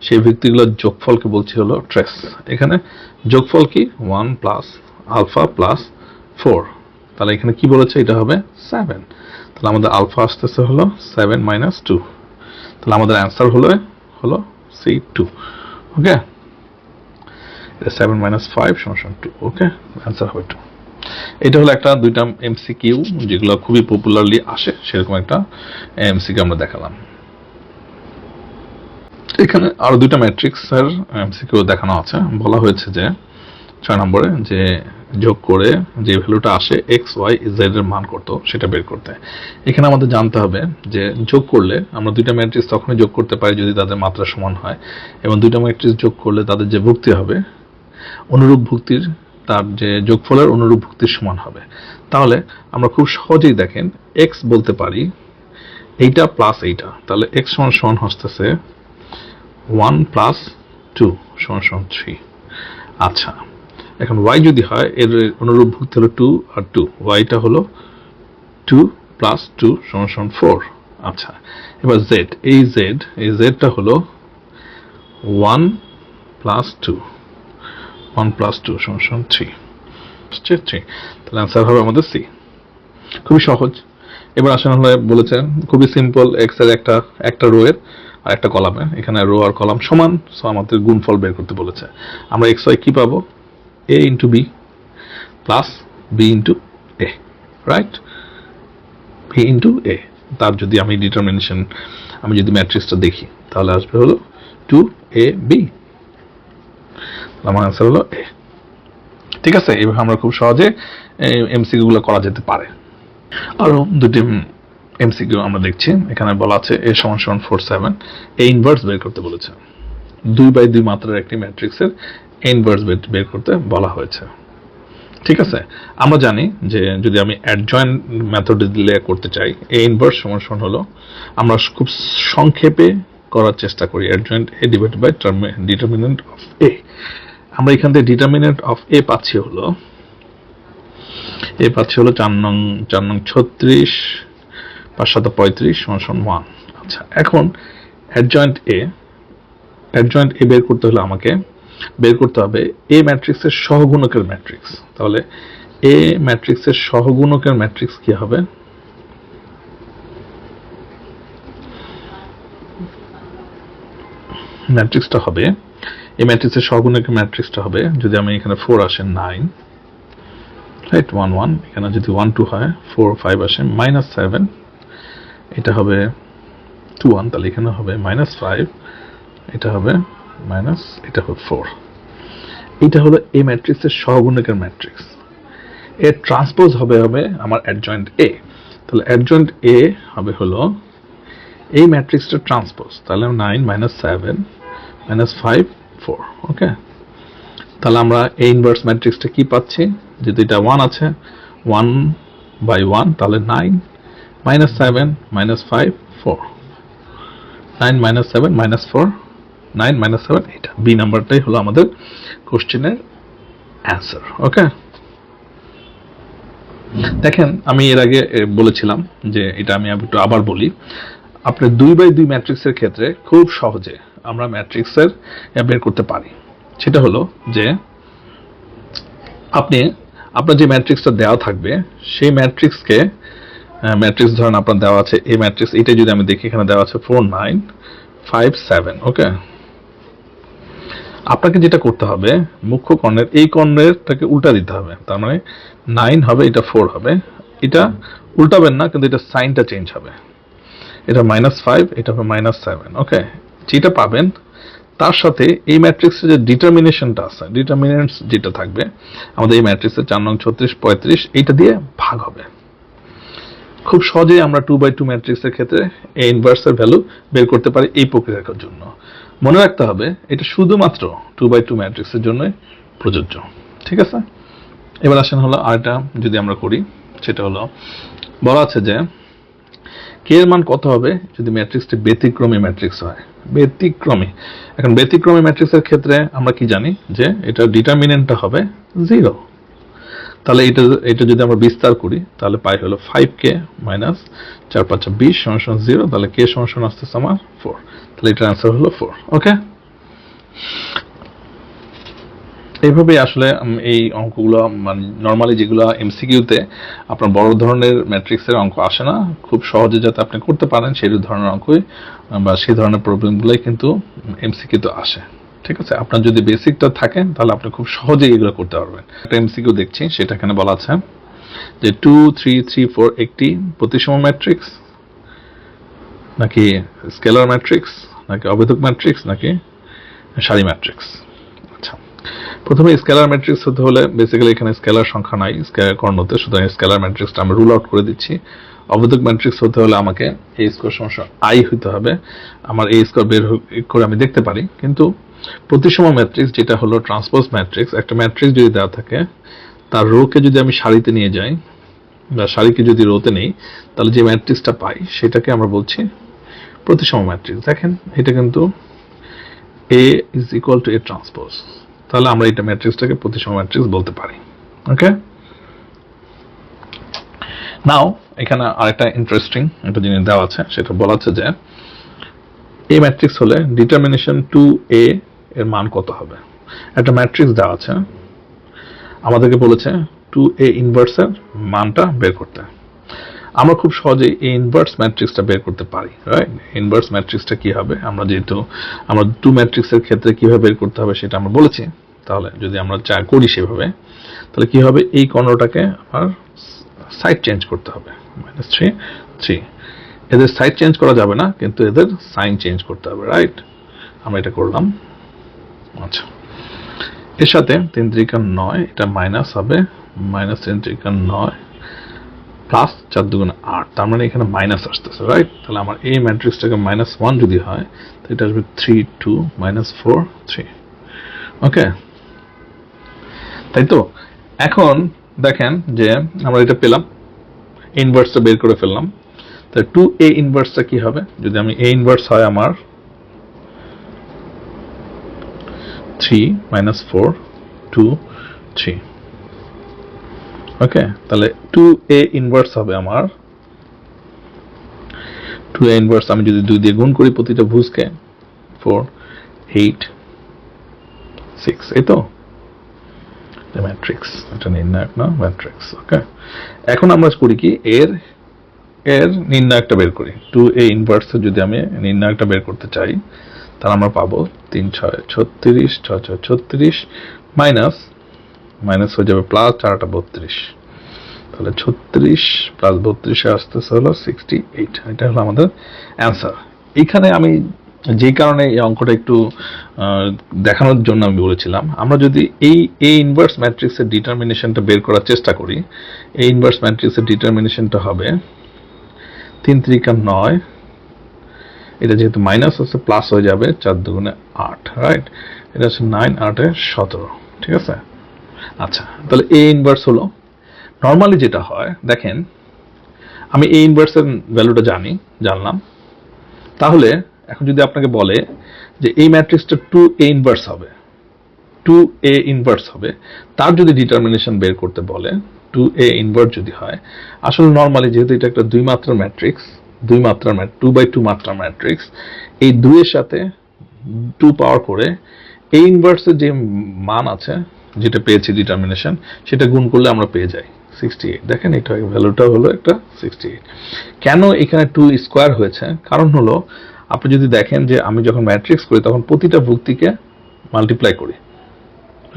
Speaker 1: সেই ভুক্তিগুলোর যোগফলকে বলছি হলো ট্রেস। এখানে যোগফল কি? 1 প্লাস আলফা প্লাস 4। তাহলে এখানে কি বলেছে? এটা হবে 7। তাহলে আমাদের আলফা আসতেছে হলো 7 মাইনাস 2। তাহলে আমাদের অ্যান্সার হলো C2। ওকে, 7 মাইনাস 5 সমান 2। ওকে, অ্যান্সার হবে 2। এটা হলো একটা দুইটা এমসিকিউ যেগুলো খুবই পপুলারলি আসে, সেরকম একটা এমসিকিউ আমরা দেখালাম। এখানে আরো দুইটা ম্যাট্রিক্সের এমসিকিউ দেখানো আছে। বলা হয়েছে যে 6 নম্বরে যে যোগ করে যে ভ্যালুটা আসে এক্স ওয়াই জেড এর মান কত সেটা বের করতে। এখানে আমাদের জানতে হবে যে যোগ করলে আমরা দুইটা ম্যাট্রিক্স তখনই যোগ করতে পারি যদি তাদের মাত্রা সমান হয়, এবং দুইটা ম্যাট্রিক্স যোগ করলে তাদের যে ভুক্তি হবে অনুরূপ ভুক্তির তার যে যোগফলের অনুরূপ ভুক্তির সমান হবে। তাহলে আমরা খুব সহজেই দেখেন এক্স বলতে পারি এইটা প্লাস এইটা, তাহলে এক্স সমান সমান হচ্ছে 1 প্লাস 2 সমান সমান 3। আচ্ছা, এখন y যদি হয় এর অনুরূপ ভুক্তি হলো 2 আর 2, yটা হলো 2 প্লাস 2 সমান সমান 4। আচ্ছা, এবার z, এই zটা হলো 1 প্লাস 2 সমান সমান 3। তাহলে অ্যান্সার হবে আমাদের সি। খুবই সহজ। এবার আসলে বলেছে খুবই সিম্পল, এক্স এর একটা রো এর আর একটা কলামের, এখানে রো আর কলাম সমান, সো আমাদের গুণফল বের করতে বলেছে। আমরা এক্স ওয়াই কি পাবো, a into b plus b into a, right? B into a, তার যদি আমি ডিটারমিনেশন আমি যদি ম্যাট্রিক্সটা দেখি তাহলে আসবে হলো 2ab, আমার অ্যান্সার হলো এ। ঠিক আছে, এভাবে আমরা খুব সহজে এমসিকিউ গুলো করা যেতে পারে। আরো দুটি এমসিকিউ আমরা দেখছি। এখানে বলা আছে a সমান সমান 4 7, a ইনভার্স বের করতে বলেছে। 2x2 মাত্রার একটি ম্যাট্রিক্সের a ইনভার্স বের করতে বলা হয়েছে। ঠিক আছে, আমরা জানি যে যদি আমি অ্যাডজয়েন্ট মেথড দিলে করতে চাই a ইনভার্স সমান সমান হলো, আমরা খুব সংক্ষেপে করার চেষ্টা করি adjoint a divided by determinant of a। আমরা এখান থেকে ডিটারমিনেন্ট অফ a পাচ্ছি হলো 4 নং 36 5 7 35 সমান সমান 1। আচ্ছা, এখন অ্যাডজয়েন্ট এ বের করতে হলে আমাকে বের করতে হবে এ ম্যাট্রিক্সের সহগুণকের ম্যাট্রিক্স। তাহলে এ ম্যাট্রিক্সের সহগুণকের ম্যাট্রিক্স কি হবে, ম্যাট্রিক্সটা হবে এই ম্যাট্রিক্সের সহগুণকের ম্যাট্রিক্সটা হবে, যদি আমি এখানে 4 আসে 9, রাইট, 1 1, এখানে যদি 1 2 হয় 4 5 আসে -7, এটা হবে 2 1, তাহলে এখানে হবে -5, এটা হবে এটা হবে 4। এটা হলো এই ম্যাট্রিক্সের সহগুণকের ম্যাট্রিক্স। এর ট্রান্সপোজ হবে আমার অ্যাডজয়েন্ট এ। তাহলে অ্যাডজয়েন্ট এ হবে হলো এই ম্যাট্রিক্সটার ট্রান্সপোজ, তাহলে 9 -7 -5 4। ওকে, তাহলে আমরা এ ইনভার্স ম্যাট্রিক্সটা কি পাচ্ছি, যদি এটা 1 আছে 1/1, তাহলে 9 -7 -5 4, 9 -7 -4 9 -7, এটা বি নাম্বারটাই হলো আমাদের কোশ্চেনের অ্যান্সার। ওকে, দেখেন আমি এর আগে বলেছিলাম যে এটা আমি একটু আবার বলি, আপনার 2/2 ম্যাট্রিক্সের ক্ষেত্রে খুব সহজে আমরা ম্যাট্রিক্সের বের করতে পারি। সেটা হলো যে আপনার যে ম্যাট্রিক্সটা দেওয়া থাকবে সেই ম্যাট্রিক্সকে, ম্যাট্রিক্স ধরেন আপনার দেওয়া আছে এই ম্যাট্রিক্স, এটা যদি আমি দেখি এখানে দেওয়া আছে 4 9 5 7। ওকে, আপনাকে যেটা করতে হবে মুখ্য কর্ণের এই কর্ণেরটাকে উল্টা দিতে হবে, তার মানে 9 হবে এটা 4 হবে, এটা উল্টাবেন না কিন্তু এটা সাইনটা চেঞ্জ হবে, এটা -5 এটা হবে -7। ওকে, যেটা পাবেন তার সাথে এই ম্যাট্রিক্সের যে ডিটারমিনেশনটা আছে, ডিটারমিনেন্টস যেটা থাকবে আমাদের এই ম্যাট্রিক্সের 4 নং 36 35, এইটা দিয়ে ভাগ হবে। খুব সহজেই আমরা 2/2 ম্যাট্রিক্সের ক্ষেত্রে এ ইনভার্সের ভ্যালু বের করতে পারি এই প্রক্রিয়ার জন্য। মনে রাখতে হবে এটা শুধুমাত্র 2/2 ম্যাট্রিক্সের জন্যই প্রযোজ্য। ঠিক আছে, এবার আসেন হলো আরেকটা যদি আমরা করি, সেটা হলো বলা আছে যে কে এর মান কত হবে যদি ম্যাট্রিক্সটি ব্যতিক্রমী ম্যাট্রিক্স হয়। ব্যতিক্রমী, এখন ব্যতিক্রমী ম্যাট্রিক্সের ক্ষেত্রে আমরা কি জানি যে এটা ডিটারমিনেন্টটা হবে 0। তাহলে এটা যদি আমরা বিস্তার করি তাহলে পাই হলো 5k - 4 5 20 = 0, তাহলে k সমান আসতেছে আমার 4, তাহলে এটার অ্যান্সার হলো 4। ওকে, এইভাবে আসলে এই অঙ্কগুলো মানে নরমালি যেগুলো এমসিকিউতে আপনার বড় ধরনের ম্যাট্রিক্সের অঙ্ক আসে না, খুব সহজে যাতে আপনি করতে পারেন সেই ধরনের অঙ্কই বা সেই ধরনের প্রবলেমগুলোই কিন্তু এমসিকিউতে আসে। ঠিক আছে, আপনার যদি বেসিকটা থাকে তাহলে আপনি খুব সহজেই এগুলো করতে পারবেন। একটা এমসিকিউ দেখছি, সেটা এখানে বলা আছে যে 2 3 3 4 একটি প্রতিসম ম্যাট্রিক্স নাকি স্কেলার ম্যাট্রিক্স নাকি অবেধক ম্যাট্রিক্স নাকি সারি ম্যাট্রিক্স। আচ্ছা, প্রথমে স্কেলার ম্যাট্রিক্স হতে হলে বেসিক্যালি এখানে স্কেলার সংখ্যা নাই কর্ণতে, সুতরাং স্কেলার ম্যাট্রিক্সটা আমি রুল আউট করে দিচ্ছি। অবৈধক ম্যাট্রিক্স হতে হলে আমাকে a স্কয়ার সমস্যা i হইতে হবে, আমার a স্কয়ার বের করে আমি দেখতে পারি। কিন্তু প্রতিসম ম্যাট্রিক্স যেটা হলো ট্রান্সপোজ ম্যাট্রিক্স, একটা ম্যাট্রিক্স যদি দেওয়া থাকে তার রোকে যদি আমি সারিতে নিয়ে যাই বা সারিকে যদি রোতে নেই, তাহলে যে ম্যাট্রিক্সটা পাই সেটাকে আমরা বলছি প্রতিসম ম্যাট্রিক্স। দেখেন এটা কিন্তু a is equal two a transpose, তাহলে আমরা এটা ম্যাট্রিক্সটাকে প্রতিসম ম্যাট্রিক্স বলতে পারি। ওকে, নাও এখানে আরেকটা ইন্টারেস্টিং একটা জিনিস দেওয়া আছে, সেটা বলা আছে যে এই ম্যাট্রিক্স হলে ডিটারমিনেশন 2a এর মান কত হবে। একটা ম্যাট্রিক্স দেওয়া আছে, আমাদেরকে বলেছে 2a ইনভার্সের মানটা বের করতে। আমরা খুব সহজেই এই ইনভার্স ম্যাট্রিক্সটা বের করতে পারি, রাইট? ইনভার্স ম্যাট্রিক্সটা কি হবে, আমরা যেহেতু আমরা টু ম্যাট্রিক্সের ক্ষেত্রে কিভাবে বের করতে হবে সেটা আমরা বলেছি, তাহলে যদি আমরা যা করি সেভাবে, তাহলে কি হবে, এই কর্ণটাকে আমার সাইড চেঞ্জ করতে হবে, -3 3। এদের সাইড চেঞ্জ করা যাবে না, কিন্তু এদের সাইন চেঞ্জ করতে হবে, রাইট? আমরা এটা করলাম। আচ্ছা, এর সাথে 3 3 9, এটা মাইনাস হবে, -3 3 9 প্লাস 4 2 8, তার মানে এখানে মাইনাস আসতেছে, রাইট? তাহলে আমার এই ম্যাট্রিক্সটাকে -1 যদি হয় তো এটা আসবে 3 2 -4 3। ওকে, তাই তো। এখন দেখেন যে আমরা এটা পেলাম, ইনভার্সটা বের করে ফেললাম। তাহলে 2a ইনভার্সটা কি হবে, যদি আমি a ইনভার্স হয় আমার 3 -4 2 3। ওকে, তাহলে 2a ইনভার্স হবে আমার 2a ইনভার্স, আমি যদি 2 দিয়ে গুণ করি প্রতিটা ভুজকে, 4 8 6, এই তো ম্যাট্রিক্স, এটা নির্ণায়ক না ম্যাট্রিক্স। ওকে, এখন আমরা করি কি, এর নির্ণায়কটা বের করি। 2a ইনভার্স যদি আমি নির্ণায়কটা বের করতে চাই, তাহলে আমরা পাবো 3 6 36 6 6 36 মাইনাস হয়ে যাবে প্লাস 4 32, তাহলে 36 প্লাস 32 আসতেছে হলো 68। এটা হলো আমাদের অ্যান্সার। এখানে আমি যে কারণে এই অঙ্কটা একটু দেখানোর জন্য আমি বলেছিলাম, আমরা যদি এই a ইনভার্স ম্যাট্রিক্সের ডিটারমিনেশনটা বের করার চেষ্টা করি, a ইনভার্স ম্যাট্রিক্সের ডিটারমিনেশনটা হবে 3 3 9, এটা যেহেতু মাইনাস আছে প্লাস হয়ে যাবে 4 2 8, রাইট? এটা হচ্ছে 9 8 17, ঠিক আছে? আচ্ছা, তাহলে a ইনভার্স হলো, নর্মালি যেটা হয় দেখেন, আমি a ইনভার্সের ভ্যালুটা জানলাম, তাহলে এখন যদি আপনাকে বলে যে এই ম্যাট্রিক্সটা 2a ইনভার্স হবে, 2a ইনভার্স হবে, তার যদি ডিটারমিনেশন বের করতে বলে 2a ইনভার্স যদি হয়, আসলে নর্মালি যেহেতু এটা একটা দুই মাত্রার ম্যাট্রিক্স, 2x2 মাত্রার ম্যাট্রিক্স, এই 2 এর সাথে 2 পাওয়ার করে a ইনভার্সের যে মান আছে যেটা পেয়েছি ডিটারমিনেশন, সেটা গুণ করলে আমরা পেয়ে যাই 68। দেখেন এটা ভ্যালুটা হলো একটা 68। কেন এখানে 2 স্কয়ার হয়েছে, কারণ হলো আপনি যদি দেখেন যে আমি যখন ম্যাট্রিক্স করি তখন প্রতিটা ভুক্তিকে মাল্টিপ্লাই করি,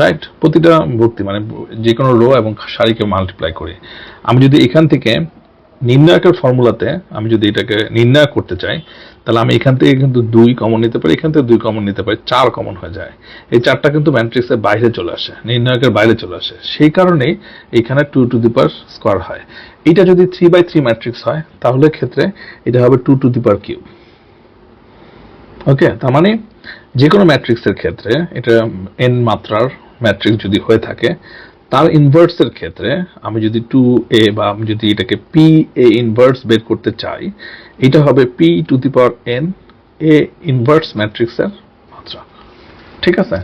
Speaker 1: রাইট? প্রতিটা ভুক্তি মানে যে কোনো রো এবং সারিকে মাল্টিপ্লাই করি। আমি যদি এখান থেকে নির্ণায়কের ফর্মুলাতে আমি যদি এটাকে নির্ণয় করতে চাই, তাহলে আমি এখান থেকে কিন্তু 2 কমন নিতে পারি, এখান থেকে 2 কমন নিতে পারি, 4 কমন হয়ে যায়। এই 4টা কিন্তু ম্যাট্রিক্সের বাইরে চলে আসে, নির্ণায়কের বাইরে চলে আসে, সেই কারণেই এখানে 2 টু দি পাওয়ার স্কয়ার হয়। এটা যদি 3/3 ম্যাট্রিক্স হয় তাহলে ক্ষেত্রে এটা হবে 2 টু দি পাওয়ার কিউব। ওকে, তার মানে যে কোনো ম্যাট্রিক্সের ক্ষেত্রে এটা n মাত্রার ম্যাট্রিক্স যদি হয়ে থাকে, তার ইনভার্সের ক্ষেত্রে আমি যদি 2a বা আমি যদি এটাকে pa ইনভার্স বের করতে চাই, এটা হবে p two the power n a inverse ম্যাট্রিক্সের মাত্রা, ঠিক আছে?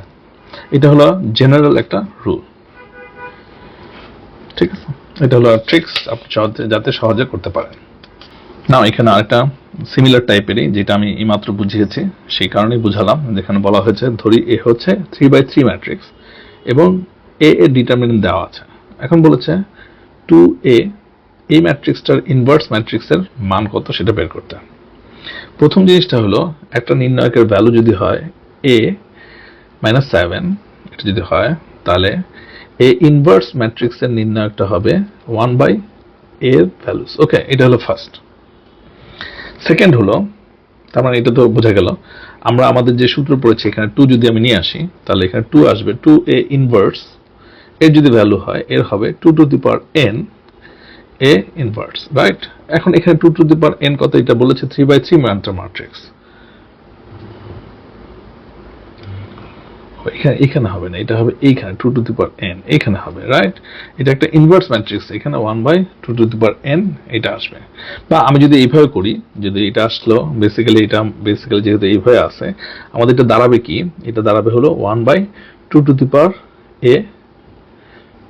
Speaker 1: এটা হলো জেনারেল একটা রুল, ঠিক আছে? এটা হলো ট্রিক্স, আপনি যাতে সহজে করতে পারেন। না, এখানে আরেকটা সিমিলার টাইপেরই, যেটা আমি এইমাত্র বুঝিয়েছি, সেই কারণেই বুঝালাম। যেখানে বলা হয়েছে ধরি এ হচ্ছে 3/3 ম্যাট্রিক্স এবং এ এর ডিটারমিনেন্ট দেওয়া আছে। এখন বলেছে 2a এই ম্যাট্রিক্সটার ইনভার্স ম্যাট্রিক্সের মান কত সেটা বের করতে। প্রথম জিনিসটা হলো একটা নির্ণায়কের ভ্যালু যদি হয় a -7, এটা যদি হয় তাহলে a ইনভার্স ম্যাট্রিক্সের নির্ণায়কটা হবে 1/a এর ভ্যালুস। ওকে, এটা হলো ফার্স্ট। সেকেন্ড হলো তার মানে এটা তো বোঝা গেল। আমরা আমাদের যে সূত্র পড়েছি এখানে 2 যদি আমি নিয়ে আসি তাহলে এখানে 2 আসবে, 2a ইনভার্স এর যদি ভ্যালু হয় এর হবে 2 two the power n a inverse, right? এখন এখানে 2 টু দি পাওয়ার n কত এটা বলেছে 3/3 ম্যাট্রিক্স। এখানে হবে না, এটা হবে এইখানে 2 টু দি পাওয়ার n এখানে হবে, রাইট? এটা একটা ইনভার্স ম্যাট্রিক্স, এখানে 1/2 টু দি পাওয়ার n এটা আসবে। বা আমি যদি এইভাবে করি, যদি এটা আসলো বেসিক্যালি যেহেতু এইভাবে আছে আমাদের এটা দাঁড়াবে কি, এটা দাঁড়াবে হলো 1/2 two the power a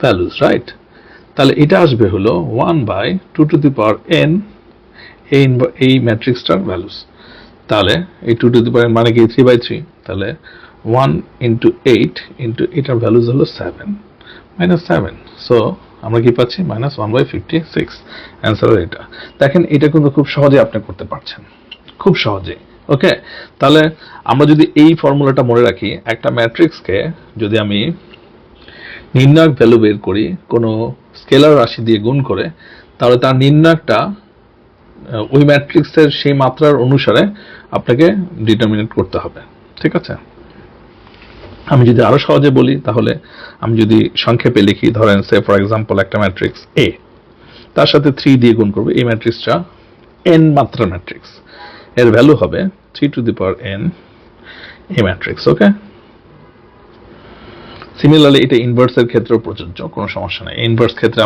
Speaker 1: values, right? তাহলে এটা আসবে হলো 1/2 টু দি পাওয়ার n এই ম্যাট্রিক্সটার ভ্যালুস। তাহলে এই 2 টু দি পাওয়ার মানে কি 3/3, তাহলে 1 into 8 into এটার ভ্যালুস হলো 7 -7, সো আমরা কি পাচ্ছি -1/56। অ্যান্সার এটা। দেখেন এটা কিন্তু খুব সহজে আপনি করতে পারছেন, খুব সহজে। ওকে, তাহলে আমরা যদি এই ফর্মুলাটা মনে রাখি, একটা ম্যাট্রিক্সকে যদি আমি নির্ণায়ক ভ্যালু বের করি কোনো স্কেলার রাশি দিয়ে গুণ করে, তাহলে তার নির্ণায়কটা ওই ম্যাট্রিক্সের সেই মাত্রার অনুসারে আপনাকে ডিটারমিনেট করতে হবে, ঠিক আছে? আমি যদি আরো সহজে বলি তাহলে আমি যদি সংক্ষেপে লিখি, ধরেন সে ফর এক্সাম্পল একটা ম্যাট্রিক্স এ, তার সাথে 3 দিয়ে গুণ করবে, এই ম্যাট্রিক্সটা n মাত্রার ম্যাট্রিক্স, এর ভ্যালু হবে 3 টু দি পাওয়ার n এই ম্যাট্রিক্স। ওকে, সিমিলারলি এটা ইনভার্সের ক্ষেত্রেও প্রযোজ্য, কোনো সমস্যা নেই। ইনভার্স ক্ষেত্রে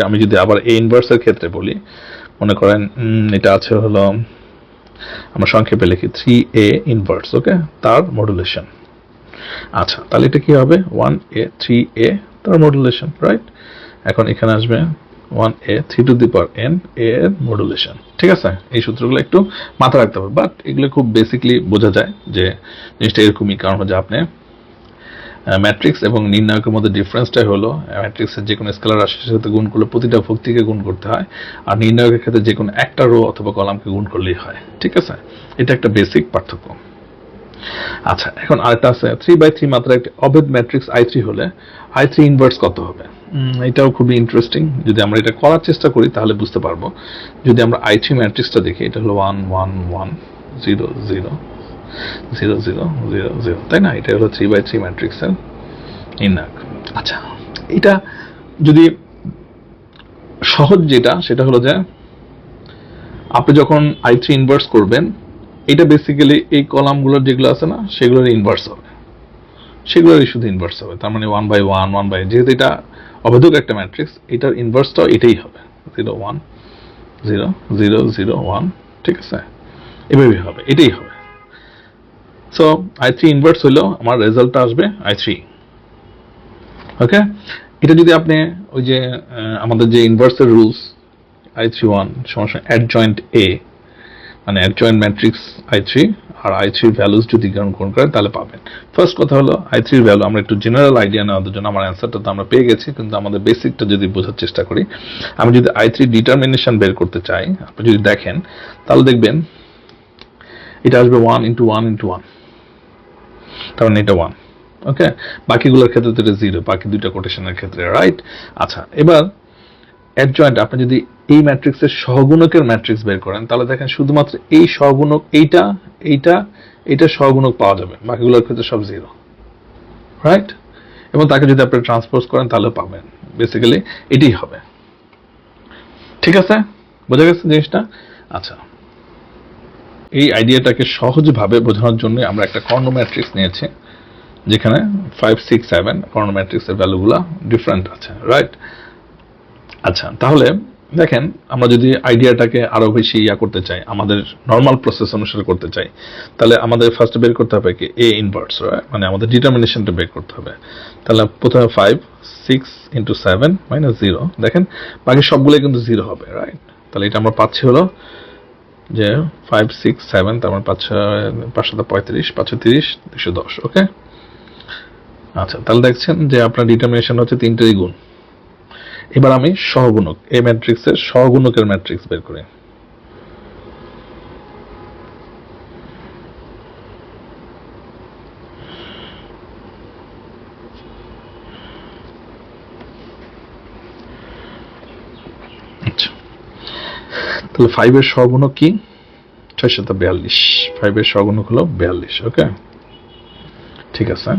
Speaker 1: আমি যদি আবার এই ইনভার্সের ক্ষেত্রে বলি, মনে করেন এটা আছে হলো, আমরা সংক্ষেপে লিখি 3a ইনভার্স, ওকে, তার মডুলেশন। আচ্ছা, তাহলে এটা কি হবে 1a 3a তার মডুলেশন, রাইট? এখন এখানে আসবে 1a 3 two the power n a এর মডুলেশন, ঠিক আছে? এই সূত্রগুলো একটু মাথায় রাখতে হবে, বাট এগুলো খুব বেসিকলি বোঝা যায় যে জিনিসটা এরকমই। কারণ হচ্ছে আপনি ম্যাট্রিক্স এবং নির্ণায়কের মধ্যে ডিফারেন্সটাই হলো ম্যাট্রিক্সের যে কোনো স্কেলার রাশির সাথে গুণ করলে প্রতিটা ভক্তিকে গুণ করতে হয়, আর নির্ণায়কের ক্ষেত্রে যে কোনো একটা রো অথবা কলামকে গুণ করলেই হয়, ঠিক আছে? এটা একটা বেসিক পার্থক্য। আচ্ছা, এখন আরেকটা আছে 3/3 মাত্রা একটা অভেদ ম্যাট্রিক্স I3 হলে I3 ইনভার্স কত হবে? এটাও খুবই ইন্টারেস্টিং। যদি আমরা এটা করার চেষ্টা করি তাহলে বুঝতে পারবো। যদি আমরা I3 ম্যাট্রিক্সটা দেখি, এটা হলো 1 1 1 0 0 0 0 0 0, তাই না? এটা হলো 3/3 ম্যাট্রিক্সের নির্ণায়ক। আচ্ছা, এটা যদি সহজ যেটা সেটা হলো যে আপনি যখন I3 ইনভার্স করবেন, এটা বেসিক্যালি এই কলামগুলোর যেগুলো আছে না সেগুলোর ইনভার্স হবে, সেগুলোরই শুধু ইনভার্স হবে। তার মানে 1/1 যেহেতু এটা অভেদক একটা ম্যাট্রিক্স, এটার ইনভার্সটাও এটাই হবে, 0 1 0 0 0 1, ঠিক আছে? এভাবেই হবে, এটাই হবে। সো I3 ইনভার্স হলেও আমার রেজাল্টটা আসবে I3। ওকে, এটা যদি আপনি ওই যে আমাদের যে ইনভার্সের রুলস I3 1 সমস্যা অ্যাডজয়েন্ট A, মানে অ্যাডজয়েন্ট ম্যাট্রিক্স I3 আর I3 ভ্যালুস যদি গ্রহণ করেন তাহলে পাবেন। ফার্স্ট কথা হলো I3 ভ্যালু, আমরা একটু জেনারেল আইডিয়া নেওয়ার জন্য, আমার অ্যান্সারটা তো আমরা পেয়ে গেছি, কিন্তু আমাদের বেসিকটা যদি বোঝার চেষ্টা করি, আমি যদি I3 ডিটারমিনেশন বের করতে চাই, আপনি যদি দেখেন তাহলে দেখবেন এটা আসবে 1 into 1 into 1, তার মানে এটা 1। ওকে, বাকিগুলোর ক্ষেত্রে তো এটা 0, বাকি দুইটা কোটেশনের ক্ষেত্রে, রাইট? আচ্ছা, এবার অ্যাডজয়েন্ট আপনি যদি এই ম্যাট্রিক্সের সহগুণকের ম্যাট্রিক্স বের করেন তাহলে দেখেন শুধুমাত্র এই সহগুণক এইটা সহগুণক পাওয়া যাবে, বাকিগুলোর ক্ষেত্রে সব 0, রাইট? এবং তাকে যদি আপনি ট্রান্সপোজ করেন তাহলে পাবেন, বেসিক্যালি এটাই হবে। ঠিক আছে, বোঝা গেছে জিনিসটা? আচ্ছা, এই আইডিয়াটাকে সহজভাবে বোঝানোর জন্য আমরা একটা কর্ণ ম্যাট্রিক্স নিয়েছি, যেখানে 5 6 7 কর্ণ ম্যাট্রিক্সের ভ্যালুগুলো ডিফারেন্ট আছে, রাইট? আচ্ছা, তাহলে দেখেন আমরা যদি আইডিয়াটাকে আরো বেশি করতে চাই, আমাদের নর্মাল প্রসেস অনুসারে করতে চাই, তাহলে আমাদের ফার্স্ট বের করতে হবে কি A ইনভার্স, মানে আমাদের ডিটারমিনেশনটা বের করতে হবে। তাহলে প্রথমে 5 6 into 7 -0, দেখেন বাকি সবগুলোই কিন্তু 0 হবে, রাইট? তাহলে এটা আমরা পাচ্ছি হলো যে 5 6 7, তার মানে 5 7 35 5 30 210। ওকে, আচ্ছা, তাহলে দেখছেন যে আপনার ডিটারমিনেশন হচ্ছে তিনটেরই গুণ। এবার আমি সহগুণক এই ম্যাট্রিক্সের সহগুণকের ম্যাট্রিক্স বের করি। আচ্ছা, তাহলে 5 এর সহগুণক কি? 642, 5 এর সহগুণক হলো 42। ওকে, ঠিক আছে।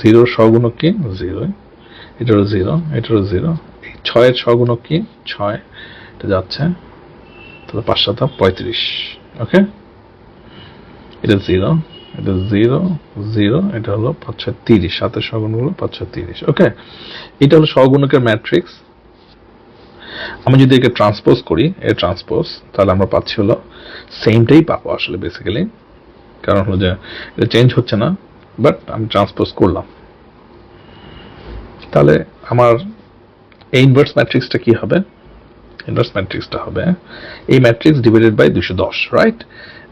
Speaker 1: 0 এর সহগুণক কি? 0, এটারও 0, এটারও 0। 6 এর সহগুণক কি? 6, এটা যাচ্ছে, তাহলে 5 7 35। ওকে, এটা 0, এটা 0 0, এটা হলো 5 6 30, 7 এর সহগুণক হলো 5 6 30। ওকে, এটা হলো সহগুণকের ম্যাট্রিক্স। আমি যদি একে ট্রান্সপোজ করি, এর ট্রান্সপোজ, তাহলে আমরা পাচ্ছি হলো সেমটাই পাবো আসলে বেসিক্যালি, কারণ হলো যে এটা চেঞ্জ হচ্ছে না, বাট আমি ট্রান্সপোজ করলাম। তাহলে আমার এই ইনভার্স ম্যাট্রিক্সটা কি হবে? ইনভার্স ম্যাট্রিক্সটা হবে এই ম্যাট্রিক্স ডিভাইডেড বাই 210, রাইট?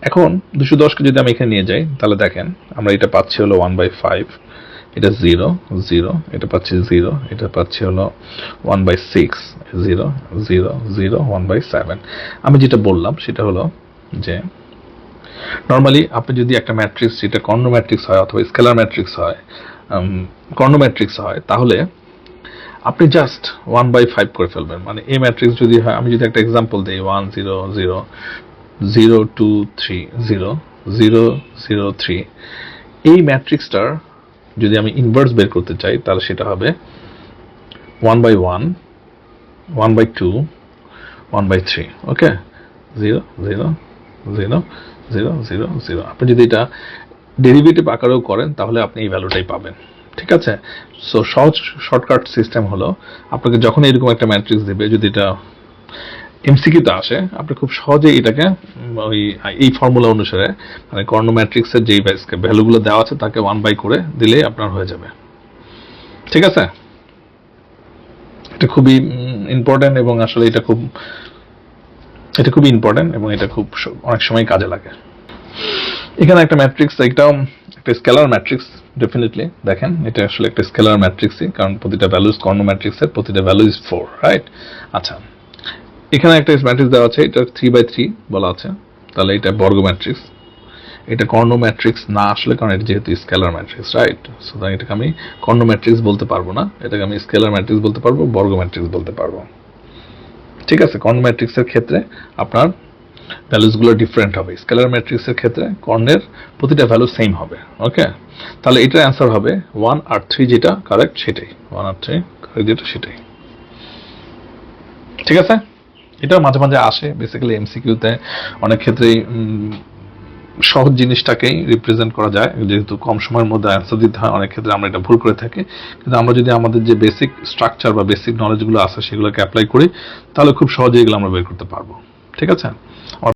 Speaker 1: এখন 210কে যদি আমি এখানে নিয়ে যাই, তাহলে দেখেন আমরা এটা পাচ্ছি হলো 1/5, এটা 0 0, এটা পাচ্ছি 0, এটা পাচ্ছি হলো 1/6, 0 0 0, 1/7। আমি যেটা বললাম সেটা হলো যে নর্মালি আপনি যদি একটা ম্যাট্রিক্স, যেটা কর্ণ ম্যাট্রিক্স হয় অথবা স্কেলার ম্যাট্রিক্স হয়, কর্ণ ম্যাট্রিক্স হয়, তাহলে আপনি জাস্ট 1/5 করে ফেলবেন। মানে এই ম্যাট্রিক্স যদি হয়, আমি যদি একটা এক্সাম্পল দিই, 1 0 0 0 2 3 0 0 0 3, এই ম্যাট্রিক্সটার যদি আমি ইনভার্স বের করতে চাই, তাহলে সেটা হবে 1/1, 1/2, 1/3। ওকে, 0 0 0 0 0 0। আপনি যদি এটা ডেরিভেটিভ আকারেও করেন, তাহলে আপনি এই ভ্যালুটাই পাবেন। ঠিক আছে? সো সহজ শর্টকাট সিস্টেম হলো, আপনাকে যখন এরকম একটা ম্যাট্রিক্স দেবে, যদি এটা এমসিকিউতে আসে, আপনি খুব সহজেই এটাকে ওই এই ফর্মুলা অনুসারে, মানে কর্ণ ম্যাট্রিক্সের যেই ভ্যালুগুলো দেওয়া আছে তাকে 1/, করে দিলে আপনার হয়ে যাবে। ঠিক আছে? এটা খুবই ইম্পর্টেন্ট, এবং আসলে এটা খুবই ইম্পর্টেন্ট, এবং এটা খুব অনেক সময় কাজে লাগে। এখানে একটা ম্যাট্রিক্স, এটাও একটা স্কেলার ম্যাট্রিক্স। ডেফিনেটলি দেখেন, এটা আসলে একটা স্কেলার ম্যাট্রিক্সই, কারণ প্রতিটা ভ্যালুজ কর্ণ ম্যাট্রিক্সের প্রতিটা ভ্যালু ইজ 4, রাইট? আচ্ছা, এখানে একটা ম্যাট্রিক্স দেওয়া আছে, এটা 3/3 বলা আছে, তাহলে এটা বর্গ ম্যাট্রিক্স। এটা কর্ণ ম্যাট্রিক্স না আসলে, কারণ এটা যেহেতু স্কেলার ম্যাট্রিক্স, রাইট? সুতরাং এটাকে আমি কর্ণ ম্যাট্রিক্স বলতে পারবো না, এটাকে আমি স্কেলার ম্যাট্রিক্স বলতে পারবো, বর্গ ম্যাট্রিক্স বলতে পারবো। ঠিক আছে? কর্ণ ম্যাট্রিক্সের ক্ষেত্রে আপনার ভ্যালুসগুলো ডিফারেন্ট হবে, স্কেলার ম্যাট্রিক্সের ক্ষেত্রে কর্ণের প্রতিটা ভ্যালু সেম হবে। ওকে, তাহলে এটার অ্যান্সার হবে 1 আর 3, যেটা কারেক্ট সেটাই, 1 আর 3 কারেক্ট যেটা সেটাই। ঠিক আছে? এটা মাঝে মাঝে আসে বেসিক্যালি এমসিকিউতে, অনেক ক্ষেত্রেই সহজ জিনিসটাকেই রিপ্রেজেন্ট করা যায়, যেহেতু কম সময়ের মধ্যে অ্যান্সার দিতে হয়, অনেক ক্ষেত্রে আমরা এটা ভুল করে থাকি। কিন্তু আমরা যদি আমাদের যে বেসিক স্ট্রাকচার বা বেসিক নলেজগুলো আছে সেগুলোকে অ্যাপ্লাই করি, তাহলে খুব সহজেই এগুলো আমরা বের করতে পারবো। ঠিক আছে?